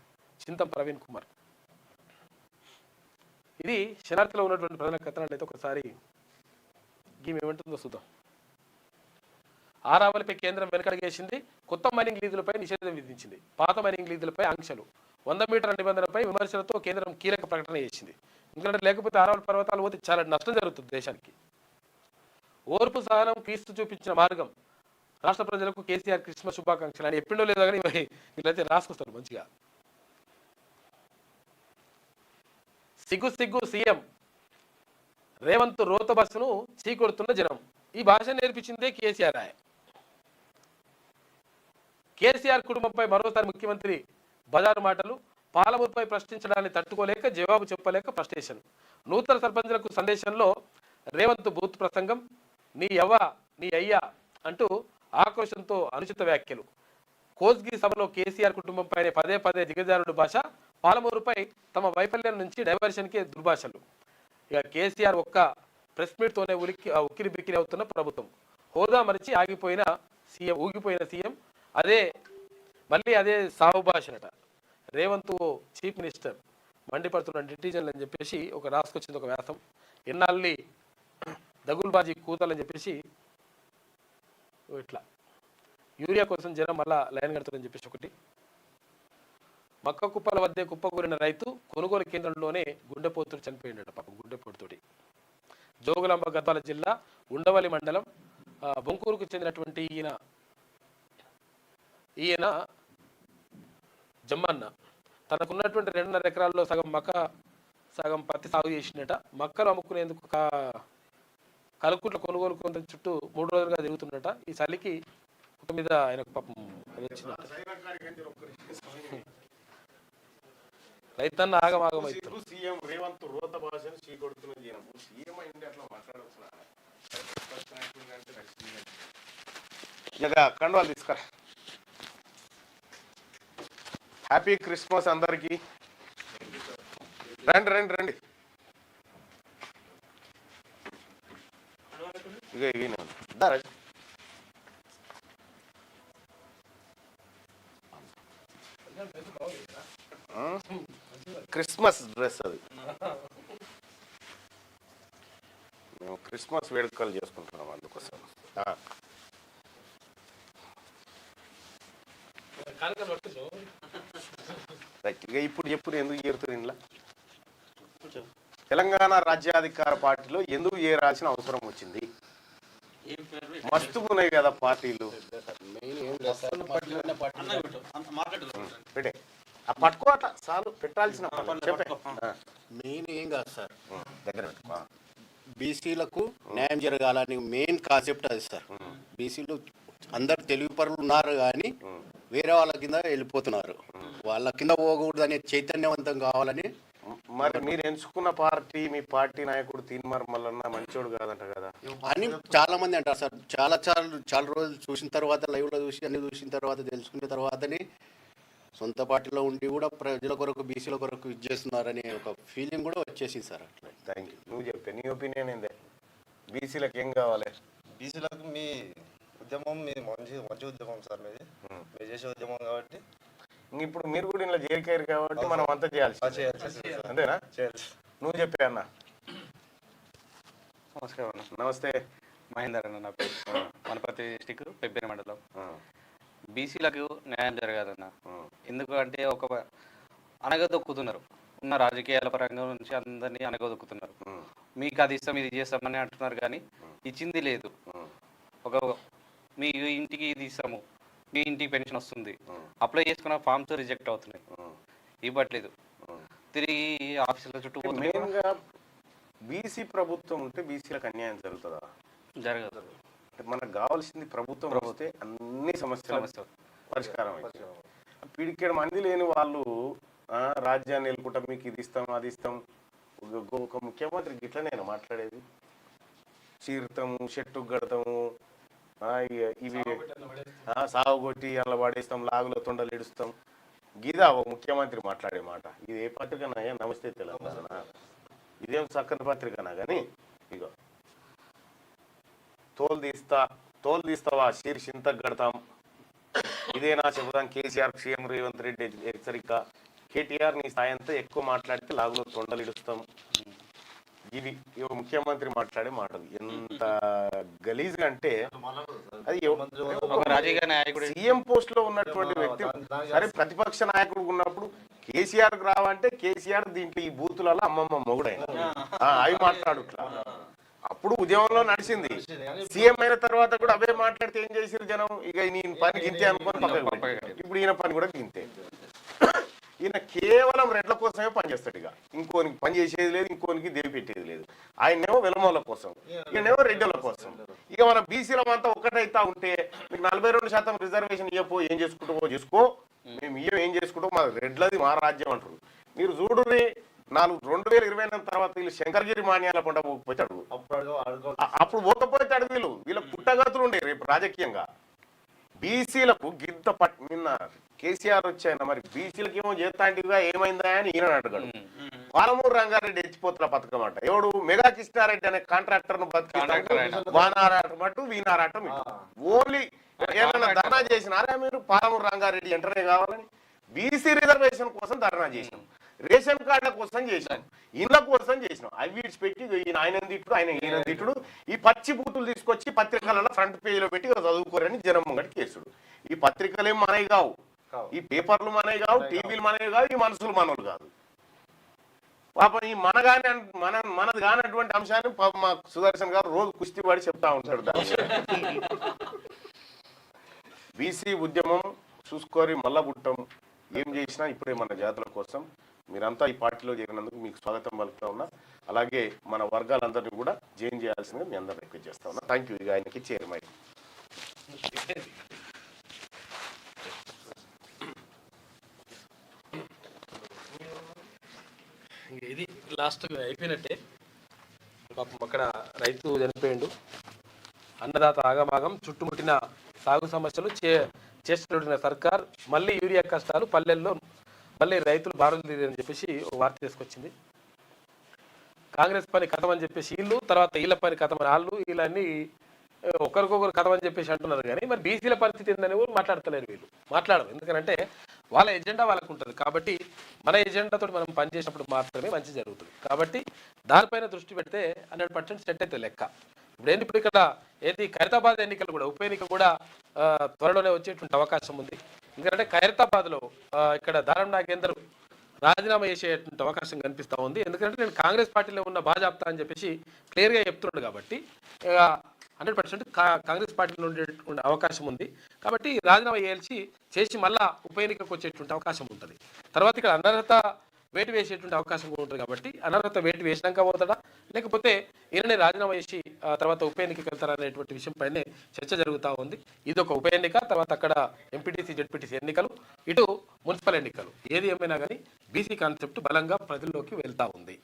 చింతం ప్రవీణ్ కుమార్. ఇది శనార్థిలో ఉన్నటువంటి ప్రధాన కథనాలు అయితే ఒకసారి గీమ్ ఏమంటుందో చూద్దాం. ఆరావళిపై కేంద్రం వెనకడిగేసింది, కొత్త మైనింగ్ లీజులపై నిషేధం విధించింది, పాత మైనింగ్ లీజులపై ఆంక్షలు, 100 మీటర్ల నిబంధనలపై విమర్శలతో కేంద్రం కీలక ప్రకటన చేసింది. ఎందుకంటే లేకపోతే ఆరావళి పర్వతాలు పోతే చాలా నష్టం జరుగుతుంది దేశానికి. ఓర్పు సహనం క్రీస్తు చూపించిన మార్గం, రాష్ట్ర ప్రజలకు కేసీఆర్ క్రిస్మస్ శుభాకాంక్షలు అని ఎప్పుడో లేదో కానీ వీళ్ళైతే రాసుకొస్తారు మంచిగా. సిగ్గు సిగ్గు సీఎం రేవంత్ రోత భాషను చీకొడుతున్న జనం. ఈ భాష నేర్పించిందే కేసీఆర్. కేసీఆర్ కుటుంబంపై మరోసారి ముఖ్యమంత్రి బజారు మాటలు, పాలమూరుపై ప్రశ్నించడాన్ని తట్టుకోలేక జవాబు చెప్పలేక ఫ్రస్ట్రేషన్. నూతన సర్పంచులకు సందేశంలో రేవంత్ బూత్ ప్రసంగం, నీ యవ్వ నీ అయ్యా అంటూ ఆక్రోశంతో అనుచిత వ్యాఖ్యలు. కోస్గి సభలో కేసీఆర్ కుటుంబంపైనే పదే పదే దిగజారుడు భాష, పాలమూరుపై తమ వైఫల్యం నుంచి డైవర్షన్కి దుర్భాషలు. ఇక కేసీఆర్ ఒక్క ప్రెస్ మీట్తోనే ఉక్కిరి బిక్కిరి అవుతున్న ప్రభుత్వం. హోదా మరిచి ఊగిపోయిన సీఎం మళ్ళీ అదే సాగు భాషనట. రేవంత్ చీఫ్ మినిస్టర్ మండిపడుతున్న నెటిజన్లు అని చెప్పేసి ఒక రాసుకొచ్చింది ఒక వ్యాసం. ఎన్నాళ్ళి దగుల్బాజీ కూతలని చెప్పేసి ఇట్లా యూరియా కోసం జనం మళ్ళా లైన్ కడతారని చెప్పేసి ఒకటి. మక్క కుప్పల వద్దే కుప్పకూరిన రైతు, కొనుగోలు కేంద్రంలోనే గుండెపోతుడు చనిపోయిందట పాపం, గుండెపోటుతోటి. జోగులాంబ గద్వాల జిల్లా ఉండవల్లి మండలం బొంకూరుకు చెందినటువంటి ఈయన జమ్మన్న తనకున్నటువంటి 2.5 ఎకరాల్లో సగం మక్క సగం పత్తి సాగు చేసినట. మక్కలు అమ్ముకునేందుకు కలుకుట్ల కొనుగోలు కేంద్రం చుట్టూ 3 రోజులుగా తిరుగుతున్నట. ఈ చలికి ఒక మీద ఆయనకు పాపం రైతన్న ఆగమాగమవుతారు. సీఎం రేవంత్ రోత భాషను చీకొడుతున్న జనం. సీఎం అయింది అట్లా మాట్లాడవచ్చు. కండువాలు తీసుకురా. హ్యాపీ క్రిస్మస్ అందరికి. రండి రండి రండి. క్రిస్మస్ డ్రెస్ అది. మేము క్రిస్మస్ వేడుకలు చేసుకుంటున్నాం అందుకోసం. ఇప్పుడు ఎప్పుడు ఎందుకు చేరుతుంది ఇంట్లో? తెలంగాణ రాజ్యాధికార పార్టీలో ఎందుకు చేరాల్సిన అవసరం వచ్చింది? మస్తు ఉన్నాయి కదా పార్టీలు. పెట్టే పట్టుకో అట్లా చాలు, పెట్టాల్సిన మెయిన్ ఏం కాదు సార్, దగ్గర బీసీలకు న్యాయం జరగాలని మెయిన్ కాన్సెప్ట్ అది సార్. బీసీలు అందరు తెలుగు పరులు ఉన్నారు కానీ వేరే వాళ్ళ కింద వెళ్ళిపోతున్నారు. వాళ్ళ కింద పోకూడదు అనే చైతన్యవంతం కావాలని. మరి మీరు ఎంచుకున్న పార్టీ, మీ పార్టీ నాయకుడు తీన్మార్ మల్లన్న మంచోడు కాదంట కదా అని చాలా మంది అంటారు సార్. చాలా రోజులు చూసిన తర్వాత, లైవ్లో చూసి అన్ని చూసిన తర్వాత, తెలుసుకున్న తర్వాతనే సొంత పార్టీలో ఉండి కూడా ప్రజల కొరకు, బీసీల కొరకు ఇది చేస్తున్నారనే ఒక ఫీలింగ్ కూడా వచ్చేసింది సార్. అట్లా. Thank you. నువ్వు చెప్తే నీ ఒపీనియన్ ఏందే? బీసీలకు ఏం కావాలి? బీసీలకు మీ ఉద్యమం మీది మంచి ఉద్యమం సార్. మీరు చేసే ఉద్యమం కాబట్టి ఇప్పుడు మీరు కూడా ఇలా చేరికారు కాబట్టి మనం అంతా చేయాల్సి అంతేనా? నువ్వు చెప్పే అన్న. నమస్కారం అన్న. నమస్తే. మహేందర్ అన్న నా పేరు. వనపర్తి డిస్టిక్ పెబ్బేరు మండలం. బీసీలకు న్యాయం జరగదన్న. ఎందుకంటే అనగదొక్కుతున్నారు, ఉన్న రాజకీయాల పరంగా నుంచి అందరినీ అనగదొక్కుతున్నారు. మీకు అది ఇస్తాం, ఇది చేస్తామని అంటున్నారు కానీ ఇచ్చింది లేదు. మీ ఇంటికి ఇది ఇస్తాము, మీ ఇంటికి పెన్షన్ వస్తుంది, అప్లై చేసుకున్న ఫామ్స్ రిజెక్ట్ అవుతున్నాయి, ఇవ్వట్లేదు. తిరిగి ఆఫీసుల చుట్టూ మెయిన్గా బీసీ ప్రభుత్వం ఉంటే బీసీలకు అన్యాయం జరుగుతుందా? జరగదు. మనకు కావాల్సింది ప్రభుత్వం వస్తే అన్ని సమస్యలు పరిష్కారం అవుతాయి. పీడికేడు మంది లేని వాళ్ళు రాజ్యాన్ని వెళ్ళుకుంటాం, మీకు ఇది ఇస్తాం అది ఇస్తాం. ఒక ముఖ్యమంత్రి గిట్ల నేను మాట్లాడేది, చీరుతాము, చెట్టు గడతాము, ఇవి సాగు కొట్టి అలా పడేస్తాం, లాగులో తొండలు ఇడుస్తాం. గీదా ఓ ముఖ్యమంత్రి మాట్లాడే మాట ఇది ఏ పత్రికనయ్యా? నమస్తే తెలంగాణ, ఇదేం చక్కని పత్రికనా కానీ ఇగో తోలు తీస్తావా శీర్షింత గడతాం, ఇదేనా చెబుదాం కేసీఆర్ సీఎం రేవంత్ రెడ్డి హెచ్చరిక, కేటీఆర్ నీ సాయంతో ఎక్కువ మాట్లాడితే లాగులో తొండలు ఇడుస్తాం. ఇవి ముఖ్యమంత్రి మాట్లాడే మాటలు ఎంత గలీజ్గా అంటే అది సీఎం పోస్ట్ లో ఉన్నటువంటి వ్యక్తి సరే ప్రతిపక్ష నాయకుడు ఉన్నప్పుడు కేసీఆర్ రావంటే కేసీఆర్ దీంట్లో ఈ బూతులలో అమ్మమ్మ మొగుడైన అవి మాట్లాడుట్లా. అప్పుడు ఉద్యమంలో నడిచింది, సీఎం అయిన తర్వాత కూడా అవే మాట్లాడితే ఏం చేసిరు జనం, ఇక నేను పని గింతే అనుకొని పక్కకు. ఇప్పుడు ఈయన పని కూడా గింతే. ఈయన కేవలం రెడ్ల కోసమే పనిచేస్తాడు, ఇక ఇంకోనికి పని చేసేది లేదు, ఇంకోనికి దేవి పెట్టేది లేదు. ఆయనేమో వెలమోల కోసం, ఈయనేమో రెడ్డిల కోసం. ఇక మన బీసీలం అంతా ఒక్కటైతా ఉంటే మీకు 42% రిజర్వేషన్ ఇవ్వపో, ఏం చేసుకుంటావో చేసుకో, మేము ఏం చేసుకుంటాం, మా రెడ్లది మా రాజ్యం అంటారు. మీరు చూడుని 2024 తర్వాత వీళ్ళు శంకరగిరి మాన్యాల పంట పోకపోతే అడుగు, అప్పుడు పోకపోతే అడుగు వీళ్ళ పుట్టగతులు ఉండే రేపు రాజకీయంగా. బీసీలకు గిద్ద నిన్న కేసీఆర్ వచ్చాయన మరి బీసీలకు ఏమో చేస్తాంటివిగా ఏమైందా అని ఈయన అడగాడు. పాలమూరు రంగారెడ్డి ఎత్తిపోతుల పథకం అంట, ఎవడు మెగా కృష్ణారెడ్డి అనే కాంట్రాక్టర్ ను బతికి వానారాటం అటు వీనారాటం ఇటు. ఓన్లీ ఏమైనా ధర్నా చేసినారా మీరు? పాలమూరు రంగారెడ్డి ఎంటనే కావాలని బీసీ రిజర్వేషన్ కోసం ధర్నా చేసినాం, రేషన్ కార్డుల కోసం చేసినాం, ఇళ్ళ కోసం చేసినాం. అవి విడిచిపెట్టి ఈయన ఆయన తిట్టుడు, ఆయన ఈయన తిట్టుడు, ఈ పచ్చి బూతులు తీసుకొచ్చి పత్రికలలో ఫ్రంట్ పేజీలో పెట్టి చదువుకోరని జనం ముంగటి కేసుడు. ఈ పత్రికలు ఏం మనవి కావు, ఈ పేపర్లు మనవి కావు, టీవీలు మనవి కావు, ఈ మనుషులు మనవులు కాదు. పాపం ఈ మనది కానటువంటి అంశాన్ని మా సుదర్శన్ గారు రోజు కుస్తీ పడి చెప్తా ఉంటాడు. బీసీ ఉద్యమం చూసుకొని మళ్ళా పుట్టం ఏం చేసినా ఇప్పుడే మన జాతుల కోసం. మీరంతా ఈ పార్టీలో చేరినందుకు మీకు స్వాగతం పలుకుతా ఉన్నా. అలాగే మన వర్గాలందరినీ కూడా జాయిన్ చేయాల్సిందిగా మీ అందరూ రిక్వెస్ట్ చేస్తా ఉన్నా. Thank you. ఇక ఆయనకి చైర్మన్. ఇది లాస్ట్ అయిపోయినట్టే. పాపం అక్కడ రైతు చనిపోయిండు, అన్నదాత ఆగమాగం, చుట్టుముట్టిన సాగు సమస్యలు చేస్తున్న సర్కార్ మళ్ళీ యూరియా కష్టాలు, పల్లెల్లో మళ్ళీ రైతులు బారులు తీరని చెప్పేసి ఒక వార్త తీసుకొచ్చింది. కాంగ్రెస్ పని కథమని చెప్పేసి వీళ్ళు, తర్వాత వీళ్ళ పని కథమని వాళ్ళు, వీళ్ళని ఒకరికొకరు కథమని చెప్పేసి అంటున్నారు. కానీ మరి బీసీల పరిస్థితి ఏందని కూడా మాట్లాడతలేరు వీళ్ళు, మాట్లాడరు. ఎందుకంటే వాళ్ళ ఎజెండా వాళ్ళకు ఉంటుంది. కాబట్టి మన ఎజెండాతో మనం పనిచేసినప్పుడు మాత్రమే మంచి జరుగుతుంది. కాబట్టి దానిపైన దృష్టి పెడితే 100% సెట్ అయితే లెక్క. ఇప్పుడు ఇక్కడ ఏది ఖైరతాబాద్ ఎన్నికలు కూడా, ఉప ఎన్నిక కూడా త్వరలోనే వచ్చేటువంటి అవకాశం ఉంది. ఎందుకంటే ఖైరతాబాద్లో ఇక్కడ దారం నాగేందర్ రాజీనామా చేసేటువంటి అవకాశం కనిపిస్తూ ఉంది. ఎందుకంటే నేను కాంగ్రెస్ పార్టీలో ఉన్న బాజాప్తా అని చెప్పేసి క్లియర్గా చెప్తున్నాడు. కాబట్టి 100% కాంగ్రెస్ పార్టీలో ఉండే అవకాశం ఉంది. కాబట్టి రాజీనామా చేసి మళ్ళా ఉప ఎన్నికకు వచ్చేటువంటి అవకాశం ఉంటుంది. తర్వాత ఇక్కడ అనర్హత వేటు వేసేటువంటి అవకాశం కూడా ఉంటుంది. కాబట్టి అనర్హత వేటు వేసినాక పోతాడా, లేకపోతే ఈయననే రాజీనామా చేసి తర్వాత ఉప ఎన్నికకి వెళ్తారా అనేటువంటి విషయంపైనే చర్చ జరుగుతూ ఉంది. ఇది ఒక ఉప ఎన్నిక, తర్వాత అక్కడ ఎంపీటీసీ జెడ్పీటీసీ ఎన్నికలు, ఇటు మున్సిపల్ ఎన్నికలు. ఏది ఏమైనా కానీ బీసీ కాన్సెప్ట్ బలంగా ప్రజల్లోకి వెళ్తూ ఉంది.